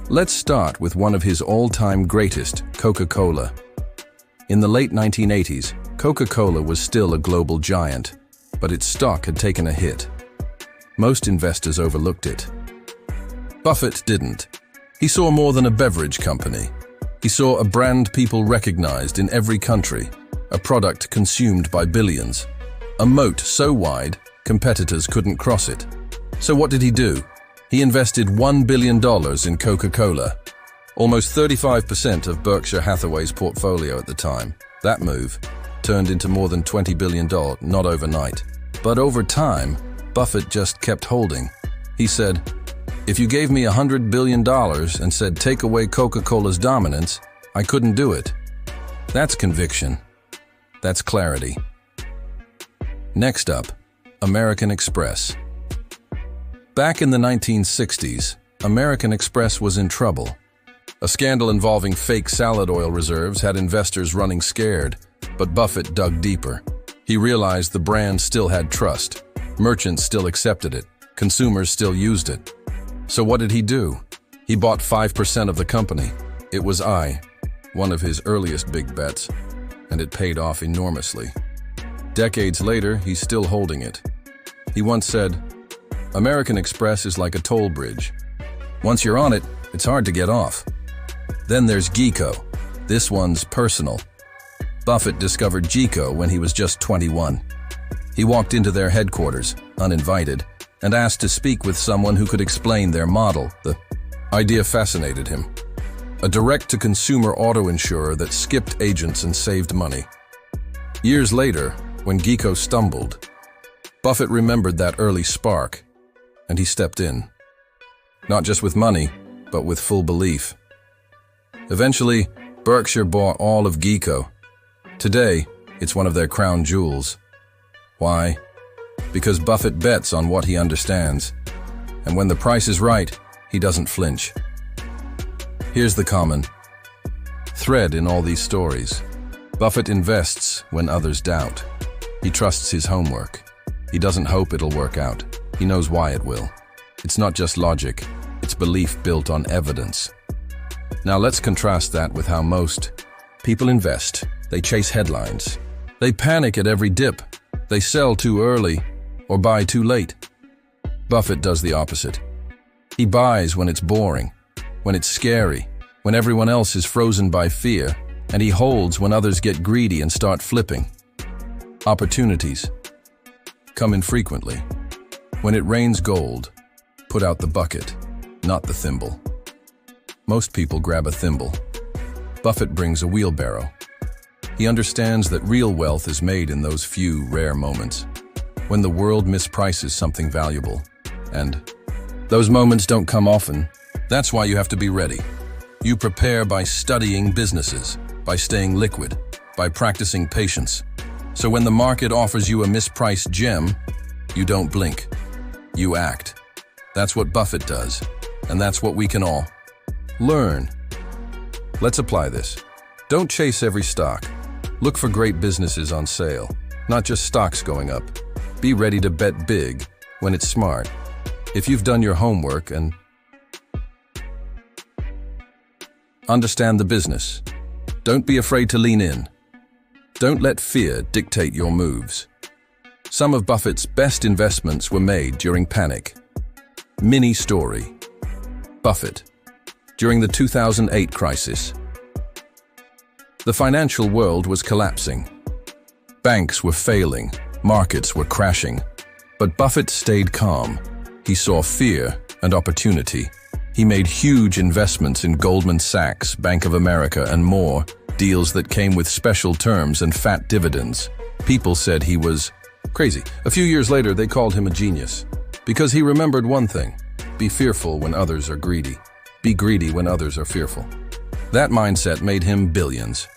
Let's start with one of his all-time greatest, Coca-Cola. In the late 1980s, Coca-Cola was still a global giant, but its stock had taken a hit. Most investors overlooked it. Buffett didn't. He saw more than a beverage company. He saw a brand people recognized in every country, a product consumed by billions, a moat so wide competitors couldn't cross it. So what did he do? He invested $1 billion in Coca-Cola, almost 35% of Berkshire Hathaway's portfolio at the time. That move turned into more than $20 billion, not overnight. But over time, Buffett just kept holding. He said, "If you gave me $100 billion and said take away Coca-Cola's dominance, I couldn't do it." That's conviction. That's clarity. Next up, American Express. Back in the 1960s, American Express was in trouble. A scandal involving fake salad oil reserves had investors running scared, but Buffett dug deeper. He realized the brand still had trust. Merchants still accepted it. Consumers still used it. So what did he do? He bought 5% of the company. It was one of his earliest big bets, and it paid off enormously. Decades later, he's still holding it. He once said, "American Express is like a toll bridge. Once you're on it, it's hard to get off." Then there's GEICO. This one's personal. Buffett discovered GEICO when he was just 21. He walked into their headquarters, uninvited, and asked to speak with someone who could explain their model. The idea fascinated him. A direct-to-consumer auto insurer that skipped agents and saved money. Years later, when GEICO stumbled, Buffett remembered that early spark, and he stepped in. Not just with money, but with full belief. Eventually, Berkshire bought all of GEICO. Today, it's one of their crown jewels. Why? Because Buffett bets on what he understands. And when the price is right, he doesn't flinch. Here's the common thread in all these stories. Buffett invests when others doubt. He trusts his homework. He doesn't hope it'll work out. He knows why it will. It's not just logic. It's belief built on evidence. Now let's contrast that with how most people invest. They chase headlines. They panic at every dip. They sell too early or buy too late. Buffett does the opposite. He buys when it's boring, when it's scary, when everyone else is frozen by fear, and he holds when others get greedy and start flipping. Opportunities come infrequently. When it rains gold, put out the bucket, not the thimble. Most people grab a thimble. Buffett brings a wheelbarrow. He understands that real wealth is made in those few rare moments, when the world misprices something valuable. And those moments don't come often. That's why you have to be ready. You prepare by studying businesses, by staying liquid, by practicing patience. So when the market offers you a mispriced gem, you don't blink. You act. That's what Buffett does, and that's what we can all learn. Let's apply this. Don't chase every stock. Look for great businesses on sale, not just stocks going up. Be ready to bet big when it's smart. If you've done your homework and understand the business, don't be afraid to lean in. Don't let fear dictate your moves. Some of Buffett's best investments were made during panic. Mini story. Buffett. During the 2008 crisis. The financial world was collapsing. Banks were failing. Markets were crashing. But Buffett stayed calm. He saw fear and opportunity. He made huge investments in Goldman Sachs, Bank of America, and more, deals that came with special terms and fat dividends. People said he was crazy. A few years later, they called him a genius. Because he remembered one thing: be fearful when others are greedy. Be greedy when others are fearful. That mindset made him billions.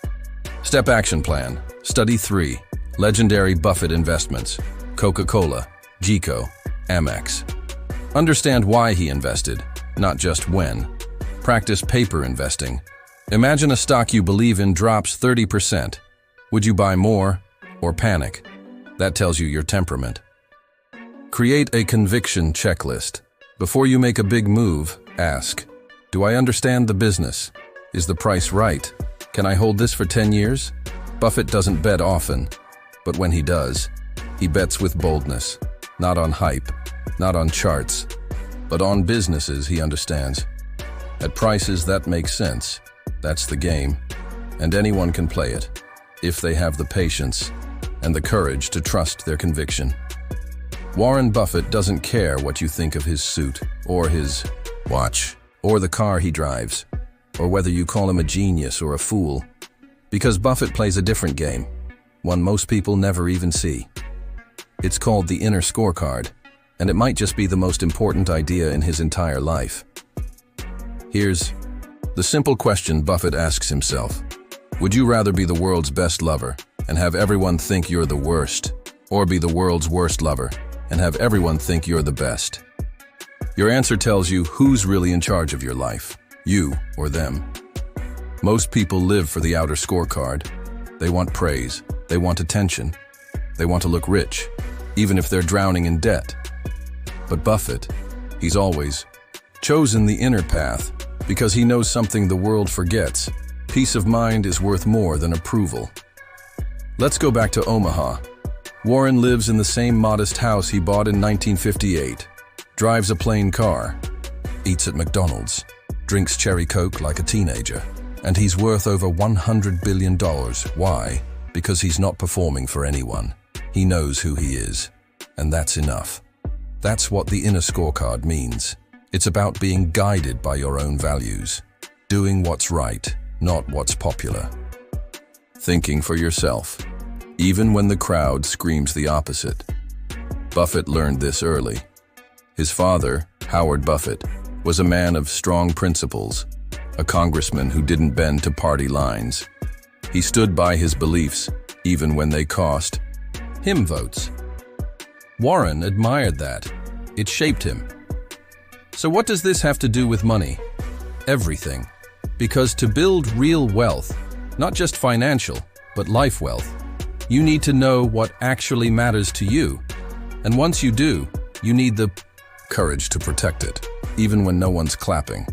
Step action plan. Study 3. Legendary Buffett investments. Coca-Cola, GEICO, Amex. Understand why he invested, not just when. Practice paper investing. Imagine a stock you believe in drops 30%. Would you buy more or panic? That tells you your temperament. Create a conviction checklist. Before you make a big move, ask, do I understand the business? Is the price right? Can I hold this for 10 years? Buffett doesn't bet often, but when he does, he bets with boldness. Not on hype, not on charts, but on businesses he understands. at prices that make sense. That's the game, and anyone can play it, if they have the patience and the courage to trust their conviction. Warren Buffett doesn't care what you think of his suit, or his watch, or the car he drives, or whether you call him a genius or a fool, because Buffett plays a different game, one most people never even see. It's called the inner scorecard, and it might just be the most important idea in his entire life. Here's the simple question Buffett asks himself. Would you rather be the world's best lover and have everyone think you're the worst, or be the world's worst lover and have everyone think you're the best? Your answer tells you who's really in charge of your life, you or them. Most people live for the outer scorecard. They want praise, they want attention, they want to look rich, even if they're drowning in debt. But Buffett, he's always chosen the inner path because he knows something the world forgets. Peace of mind is worth more than approval. Let's go back to Omaha. Warren lives in the same modest house he bought in 1958, drives a plain car, eats at McDonald's, drinks cherry Coke like a teenager, and he's worth over $100 billion. Why? Because he's not performing for anyone. He knows who he is, and that's enough. That's what the inner scorecard means. It's about being guided by your own values, doing what's right, not what's popular. Thinking for yourself, even when the crowd screams the opposite. Buffett learned this early. His father, Howard Buffett, was a man of strong principles, a congressman who didn't bend to party lines. He stood by his beliefs, even when they cost him votes. Warren admired that. It shaped him. So what does this have to do with money? Everything. Because to build real wealth, not just financial, but life wealth, you need to know what actually matters to you. And once you do, you need the courage to protect it, even when no one's clapping.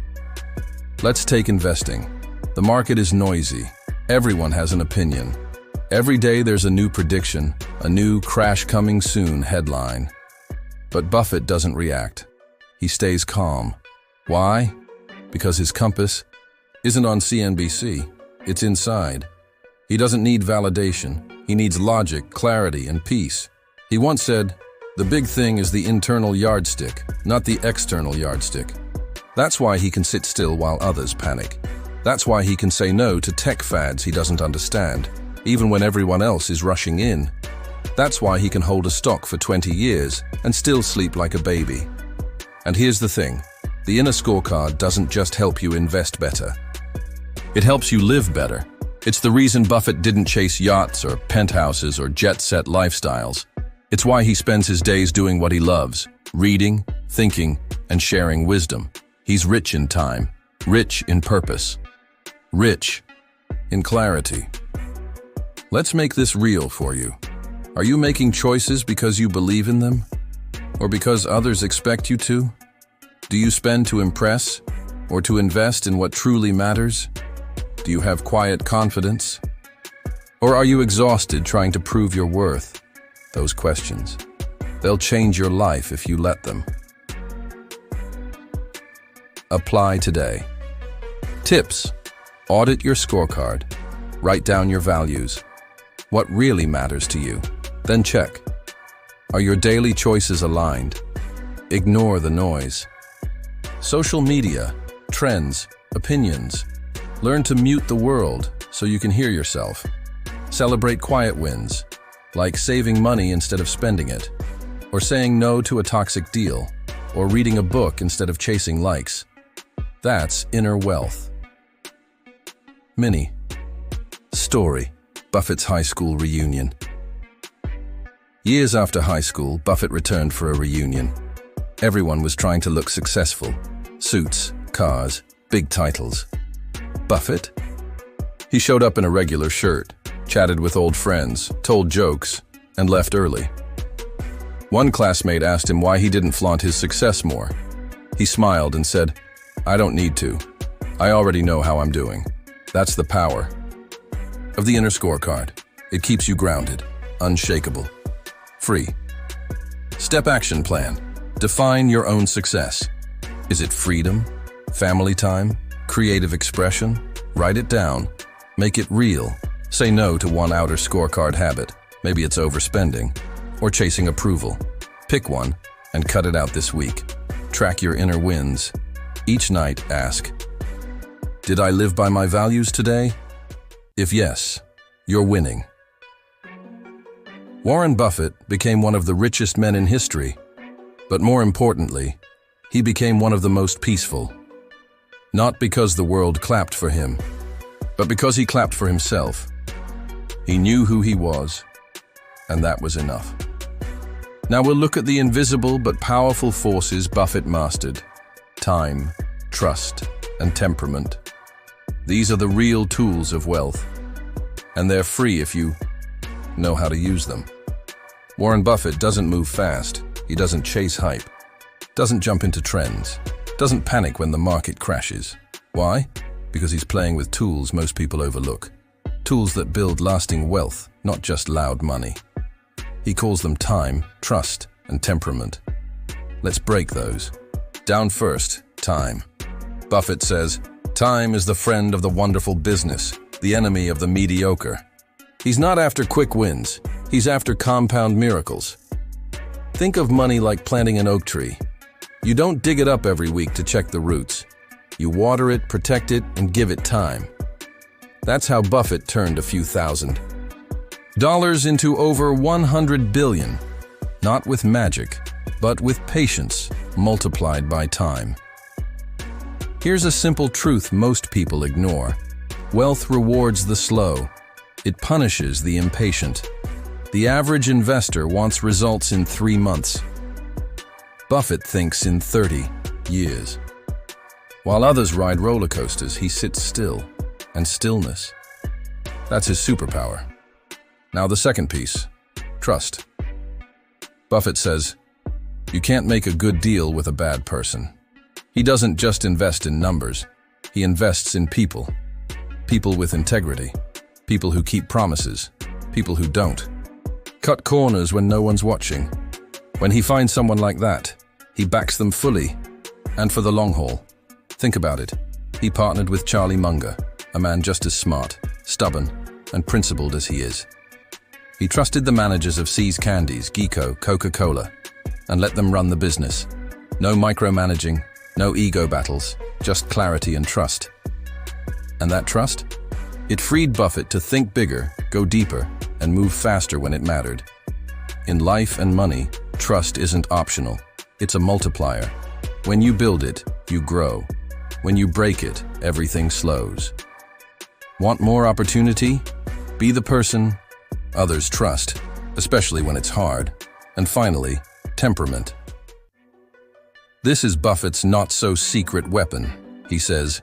Let's take investing. The market is noisy. Everyone has an opinion. Every day there's a new prediction, a new crash coming soon headline. But Buffett doesn't react. He stays calm. Why? Because his compass isn't on CNBC. It's inside. He doesn't need validation. He needs logic, clarity, and peace. He once said, "The big thing is the internal yardstick, not the external yardstick." That's why he can sit still while others panic. That's why he can say no to tech fads he doesn't understand, even when everyone else is rushing in. That's why he can hold a stock for 20 years and still sleep like a baby. And here's the thing, the inner scorecard doesn't just help you invest better. It helps you live better. It's the reason Buffett didn't chase yachts or penthouses or jet-set lifestyles. It's why he spends his days doing what he loves, reading, thinking, and sharing wisdom. He's rich in time, rich in purpose, rich in clarity. Let's make this real for you. Are you making choices because you believe in them? Or because others expect you to? Do you spend to impress or to invest in what truly matters? Do you have quiet confidence? Or are you exhausted trying to prove your worth? Those questions. They'll change your life if you let them. Apply today. Tips. Audit your scorecard. Write down your values. What really matters to you? Then check. Are your daily choices aligned? Ignore the noise. Social media, trends, opinions. Learn to mute the world so you can hear yourself. Celebrate quiet wins, like saving money instead of spending it, or saying no to a toxic deal, or reading a book instead of chasing likes. That's inner wealth. Mini story. Buffett's high school reunion. Years after high school, Buffett returned for a reunion. Everyone was trying to look successful. Suits, cars, big titles. Buffett? He showed up in a regular shirt, chatted with old friends, told jokes, and left early. One classmate asked him why he didn't flaunt his success more. He smiled and said, "I don't need to. I already know how I'm doing." That's the power of the inner scorecard. It keeps you grounded, unshakable, free. Step action plan. Define your own success. Is it freedom, Family time? Creative expression? Write it down. Make it real. Say no to one outer scorecard habit. Maybe it's overspending or chasing approval. Pick one and cut it out this week. Track your inner wins. Each night, ask, did I live by my values today? If yes, you're winning. Warren Buffett became one of the richest men in history, but more importantly, he became one of the most peaceful. Not because the world clapped for him, but because he clapped for himself. He knew who he was, and that was enough. Now we'll look at the invisible but powerful forces Buffett mastered: time, trust, and temperament. These are the real tools of wealth, and they're free if you know how to use them. Warren Buffett doesn't move fast. He doesn't chase hype, doesn't jump into trends, doesn't panic when the market crashes. Why? Because he's playing with tools most people overlook. Tools that build lasting wealth, not just loud money. He calls them time, trust, and temperament. Let's break those. Down first, time. Buffett says, time is the friend of the wonderful business, the enemy of the mediocre. He's not after quick wins. He's after compound miracles. Think of money like planting an oak tree. You don't dig it up every week to check the roots. You water it, protect it, and give it time. That's how Buffett turned a few thousand dollars into over 100 billion, not with magic, but with patience multiplied by time. Here's a simple truth most people ignore. Wealth rewards the slow. It punishes the impatient. The average investor wants results in 3 months. Buffett thinks in 30 years. While others ride roller coasters, he sits still, and stillness. That's his superpower. Now the second piece, trust. Buffett says, you can't make a good deal with a bad person. He doesn't just invest in numbers. He invests in people. People with integrity. People who keep promises. People who don't. Cut corners when no one's watching. When he finds someone like that, he backs them fully and for the long haul. Think about it. He partnered with Charlie Munger, a man just as smart, stubborn, and principled as he is. He trusted the managers of See's Candies, Geeko, Coca-Cola, and let them run the business. No micromanaging, no ego battles, just clarity and trust. And that trust? It freed Buffett to think bigger, go deeper, and move faster when it mattered. In life and money, trust isn't optional. It's a multiplier. When you build it, you grow. When you break it, everything slows. Want more opportunity? Be the person others trust, especially when it's hard. And finally, temperament. This is Buffett's not-so-secret weapon. He says,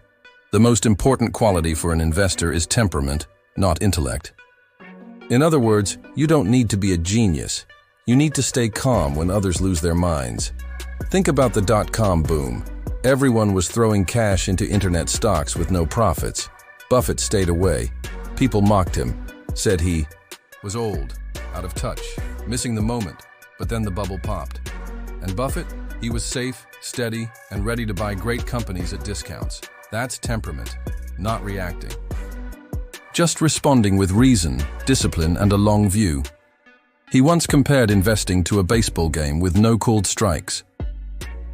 the most important quality for an investor is temperament, not intellect. In other words, you don't need to be a genius. You need to stay calm when others lose their minds. Think about the dot-com boom. Everyone was throwing cash into internet stocks with no profits. Buffett stayed away. People mocked him, said he was old, out of touch, missing the moment. But then the bubble popped. And Buffett, he was safe, steady, and ready to buy great companies at discounts. That's temperament, not reacting. Just responding with reason, discipline, and a long view. He once compared investing to a baseball game with no called strikes.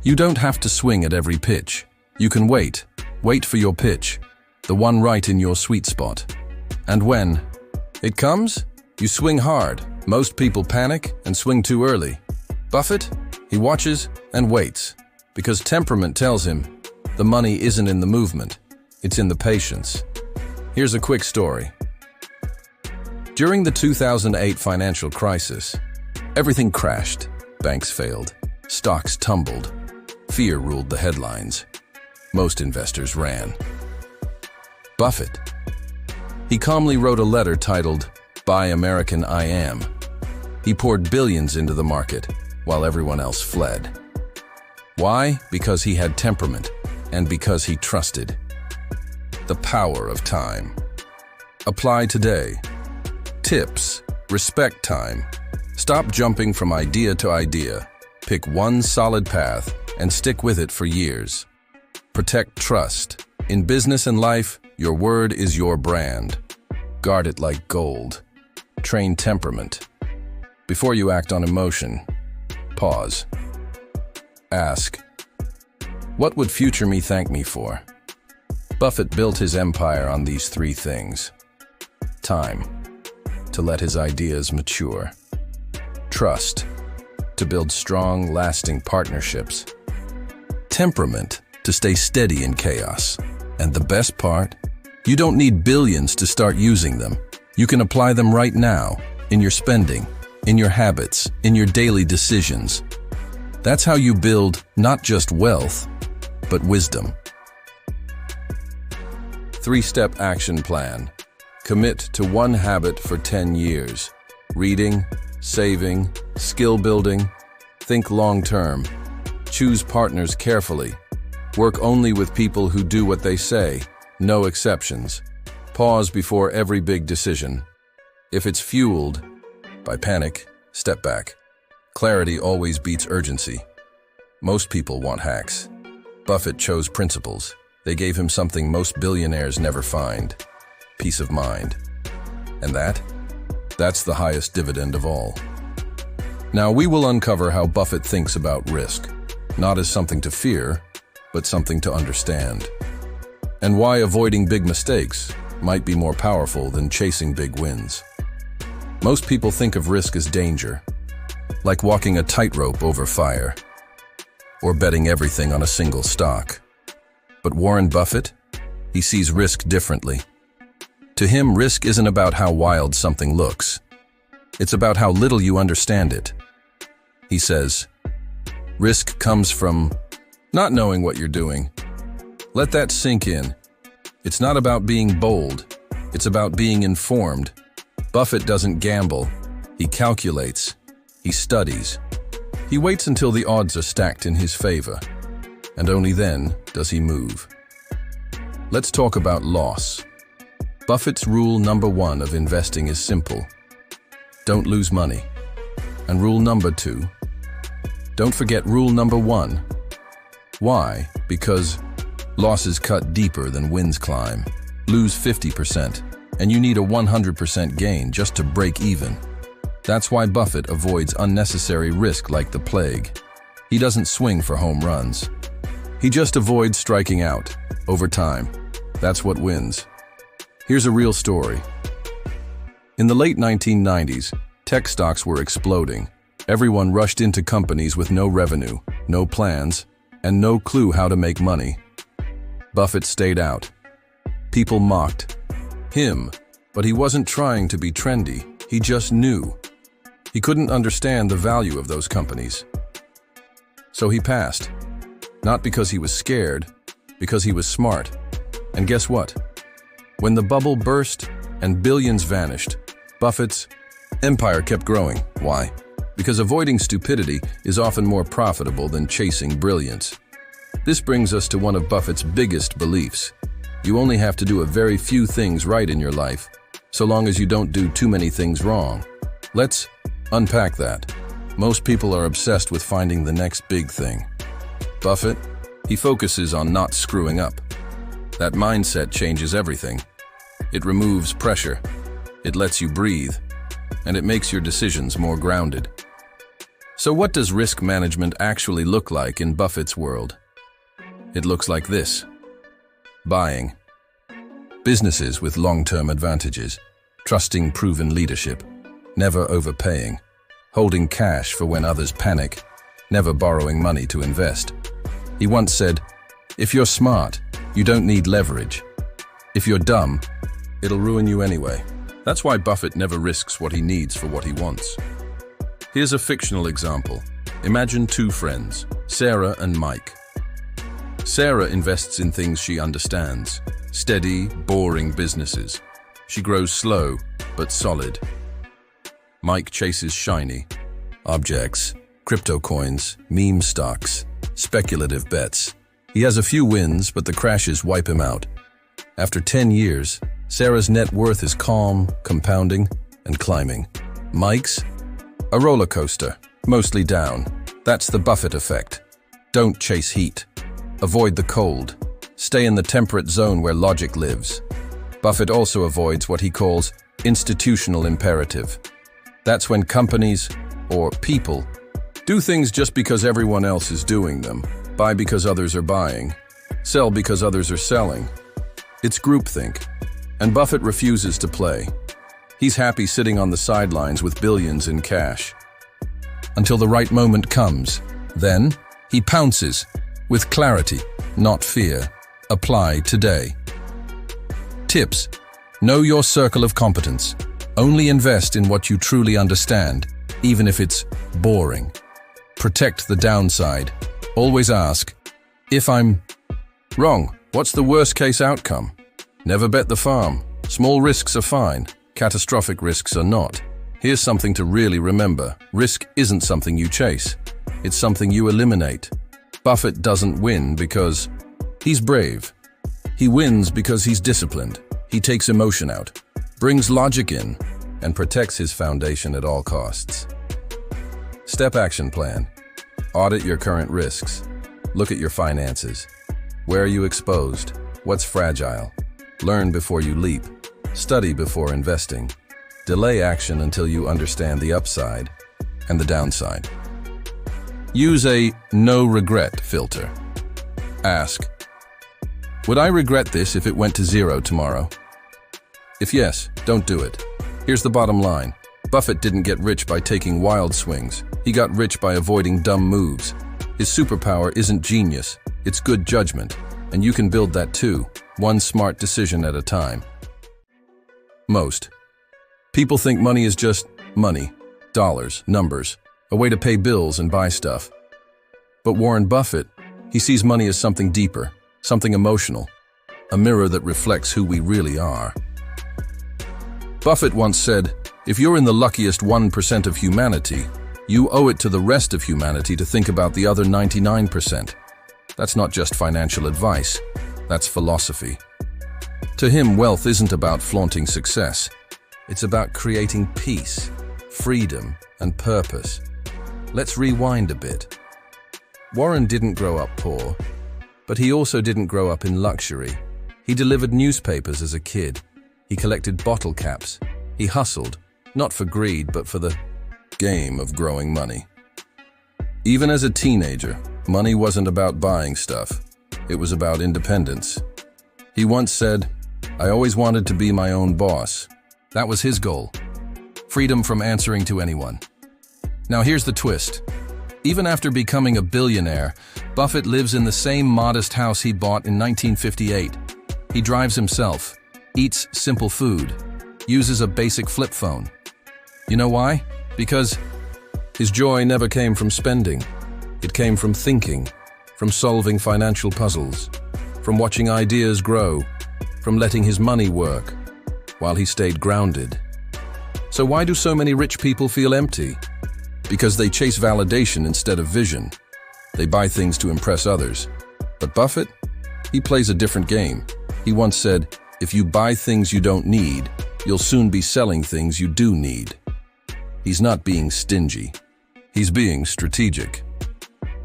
You don't have to swing at every pitch. You can wait for your pitch, the one right in your sweet spot. And when it comes, you swing hard. Most people panic and swing too early. Buffett, he watches and waits, because temperament tells him the money isn't in the movement, it's in the patience. Here's a quick story. During the 2008 financial crisis, everything crashed. Banks failed. Stocks tumbled. Fear ruled the headlines. Most investors ran. Buffett. He calmly wrote a letter titled, "Buy American I Am." He poured billions into the market, while everyone else fled. Why? Because he had temperament, and because he trusted. The power of time. Apply today. Tips: respect time. Stop jumping from idea to idea. Pick one solid path and stick with it for years. Protect trust. In business and life, your word is your brand. Guard it like gold. Train temperament. Before you act on emotion, pause. Ask, what would future me thank me for? Buffett built his empire on these three things. Time, to let his ideas mature. Trust, to build strong, lasting partnerships. Temperament, to stay steady in chaos. And the best part? You don't need billions to start using them. You can apply them right now, in your spending, in your habits, in your daily decisions. That's how you build not just wealth, but wisdom. 3-step action plan. Commit to one habit for 10 years. Reading, saving, skill building. Think long-term. Choose partners carefully. Work only with people who do what they say. No exceptions. Pause before every big decision. If it's fueled by panic, step back. Clarity always beats urgency. Most people want hacks. Buffett chose principles. They gave him something most billionaires never find: peace of mind. And that's the highest dividend of all. Now we will uncover how Buffett thinks about risk, not as something to fear, but something to understand. And why avoiding big mistakes might be more powerful than chasing big wins. Most people think of risk as danger, like walking a tightrope over fire, or betting everything on a single stock. But Warren Buffett, he sees risk differently. To him, risk isn't about how wild something looks. It's about how little you understand it. He says, risk comes from not knowing what you're doing. Let that sink in. It's not about being bold. It's about being informed. Buffett doesn't gamble. He calculates. He studies. He waits until the odds are stacked in his favor, and only then does he move. Let's talk about loss. Buffett's rule number 1 of investing is simple. Don't lose money. And rule number 2, don't forget rule number 1. Why? Because losses cut deeper than wins climb. Lose 50%, and you need a 100% gain just to break even. That's why Buffett avoids unnecessary risk like the plague. He doesn't swing for home runs. He just avoids striking out over time. That's what wins. Here's a real story. In the late 1990s, tech stocks were exploding. Everyone rushed into companies with no revenue, no plans, and no clue how to make money. Buffett stayed out. People mocked him, but he wasn't trying to be trendy. He just knew. He couldn't understand the value of those companies. So he passed. Not because he was scared, because he was smart. And guess what? When the bubble burst and billions vanished, Buffett's empire kept growing. Why? Because avoiding stupidity is often more profitable than chasing brilliance. This brings us to one of Buffett's biggest beliefs. You only have to do a very few things right in your life, so long as you don't do too many things wrong. Let's unpack that. Most people are obsessed with finding the next big thing. Buffett, he focuses on not screwing up. That mindset changes everything. It removes pressure, it lets you breathe, and it makes your decisions more grounded. So what does risk management actually look like in Buffett's world? It looks like this. Buying. Businesses with long-term advantages. Trusting proven leadership. Never overpaying. Holding cash for when others panic. Never borrowing money to invest. He once said, if you're smart, you don't need leverage. If you're dumb, it'll ruin you anyway. That's why Buffett never risks what he needs for what he wants. Here's a fictional example. Imagine two friends, Sarah and Mike. Sarah invests in things she understands. Steady, boring businesses. She grows slow, but solid. Mike chases shiny objects, crypto coins, meme stocks, speculative bets. He has a few wins, but the crashes wipe him out. After 10 years, Sarah's net worth is calm, compounding, and climbing. Mike's? A roller coaster, mostly down. That's the Buffett effect. Don't chase heat. Avoid the cold. Stay in the temperate zone where logic lives. Buffett also avoids what he calls institutional imperative. That's when companies, or people, do things just because everyone else is doing them, buy because others are buying, sell because others are selling. It's groupthink, and Buffett refuses to play. He's happy sitting on the sidelines with billions in cash. Until the right moment comes. Then, he pounces, with clarity, not fear. Apply today. Tips: know your circle of competence. Only invest in what you truly understand, even if it's boring. Protect the downside. Always ask, if I'm wrong, what's the worst case outcome? Never bet the farm. Small risks are fine. Catastrophic risks are not. Here's something to really remember. Risk isn't something you chase. It's something you eliminate. Buffett doesn't win because he's brave. He wins because he's disciplined. He takes emotion out, brings logic in, and protects his foundation at all costs. Step action plan. Audit your current risks. Look at your finances. Where are you exposed? What's fragile? Learn before you leap. Study before investing. Delay action until you understand the upside and the downside. Use a no regret filter. Ask, would I regret this if it went to zero tomorrow? If yes, don't do it. Here's the bottom line. Buffett didn't get rich by taking wild swings. He got rich by avoiding dumb moves. His superpower isn't genius, it's good judgment, and you can build that too, one smart decision at a time. Most people think money is just money, dollars, numbers, a way to pay bills and buy stuff. But Warren Buffett, he sees money as something deeper, something emotional, a mirror that reflects who we really are. Buffett once said, if you're in the luckiest 1% of humanity, you owe it to the rest of humanity to think about the other 99%. That's not just financial advice, that's philosophy. To him, wealth isn't about flaunting success. It's about creating peace, freedom, and purpose. Let's rewind a bit. Warren didn't grow up poor, but he also didn't grow up in luxury. He delivered newspapers as a kid. He collected bottle caps. He hustled, not for greed, but for the game of growing money. Even as a teenager, money wasn't about buying stuff. It was about independence. He once said, I always wanted to be my own boss. That was his goal. Freedom from answering to anyone. Now here's the twist. Even after becoming a billionaire, Buffett lives in the same modest house he bought in 1958. He drives himself, eats simple food, uses a basic flip phone. You know why? Because his joy never came from spending. It came from thinking, from solving financial puzzles, from watching ideas grow, from letting his money work, while he stayed grounded. So why do so many rich people feel empty? Because they chase validation instead of vision. They buy things to impress others. But Buffett, he plays a different game. He once said, if you buy things you don't need, you'll soon be selling things you do need. He's not being stingy. He's being strategic.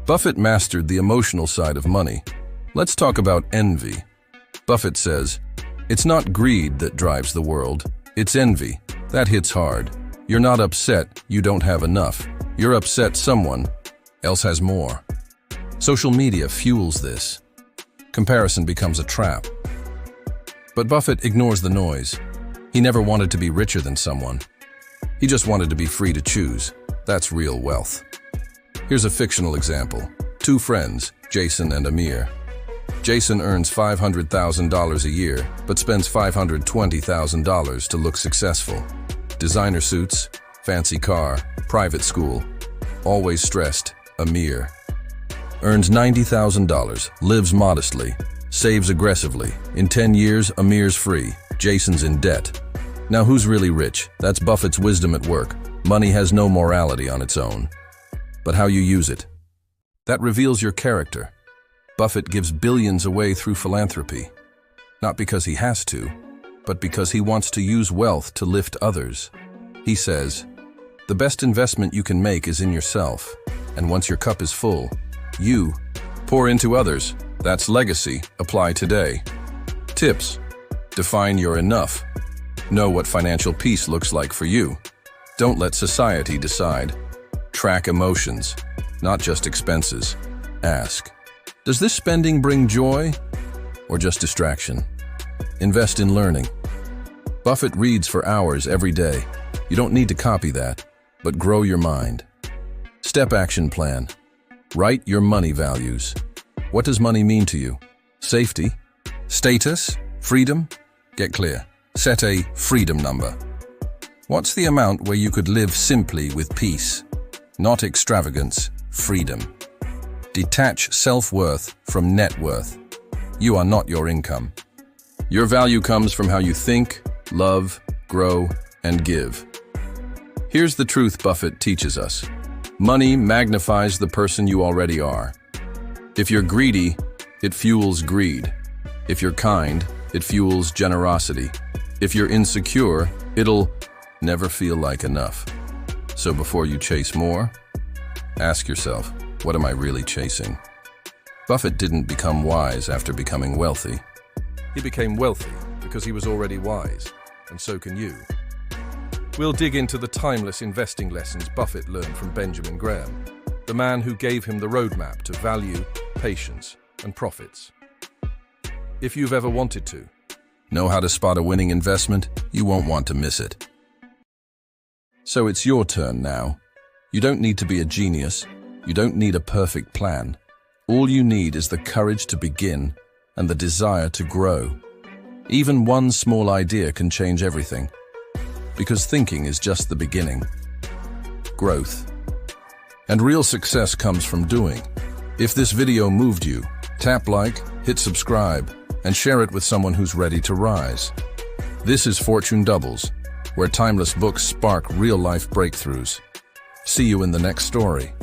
Buffett mastered the emotional side of money. Let's talk about envy. Buffett says, it's not greed that drives the world. It's envy. That hits hard. You're not upset you don't have enough. You're upset someone else has more. Social media fuels this. Comparison becomes a trap. But Buffett ignores the noise. He never wanted to be richer than someone. He just wanted to be free to choose. That's real wealth. Here's a fictional example. Two friends, Jason and Amir. Jason earns $500,000 a year, but spends $520,000 to look successful. Designer suits, fancy car, private school. Always stressed, Amir. Earns $90,000, lives modestly, saves aggressively. In 10 years, Amir's free. Jason's in debt. Now who's really rich? That's Buffett's wisdom at work. Money has no morality on its own. But how you use it, that reveals your character. Buffett gives billions away through philanthropy. Not because he has to, but because he wants to use wealth to lift others. He says, the best investment you can make is in yourself. And once your cup is full, you pour into others. That's legacy. Apply today. Tips. Define your enough. Know what financial peace looks like for you. Don't let society decide. Track emotions, not just expenses. Ask, does this spending bring joy or just distraction? Invest in learning. Buffett reads for hours every day. You don't need to copy that, but grow your mind. Step action plan. Write your money values. What does money mean to you? Safety? Status? Freedom? Get clear. Set a freedom number. What's the amount where you could live simply with peace? Not extravagance, freedom. Detach self-worth from net worth. You are not your income. Your value comes from how you think, love, grow, and give. Here's the truth Buffett teaches us. Money magnifies the person you already are. If you're greedy, it fuels greed. If you're kind, it fuels generosity. If you're insecure, it'll never feel like enough. So before you chase more, ask yourself, what am I really chasing? Buffett didn't become wise after becoming wealthy. He became wealthy because he was already wise, and so can you. We'll dig into the timeless investing lessons Buffett learned from Benjamin Graham, the man who gave him the roadmap to value, patience, and profits. If you've ever wanted to know how to spot a winning investment, you won't want to miss it. So it's your turn now. You don't need to be a genius. You don't need a perfect plan. All you need is the courage to begin and the desire to grow. Even one small idea can change everything. Because thinking is just the beginning. Growth. And real success comes from doing. If this video moved you, tap like, hit subscribe, and share it with someone who's ready to rise. This is Fortune Doubles, where timeless books spark real-life breakthroughs. See you in the next story.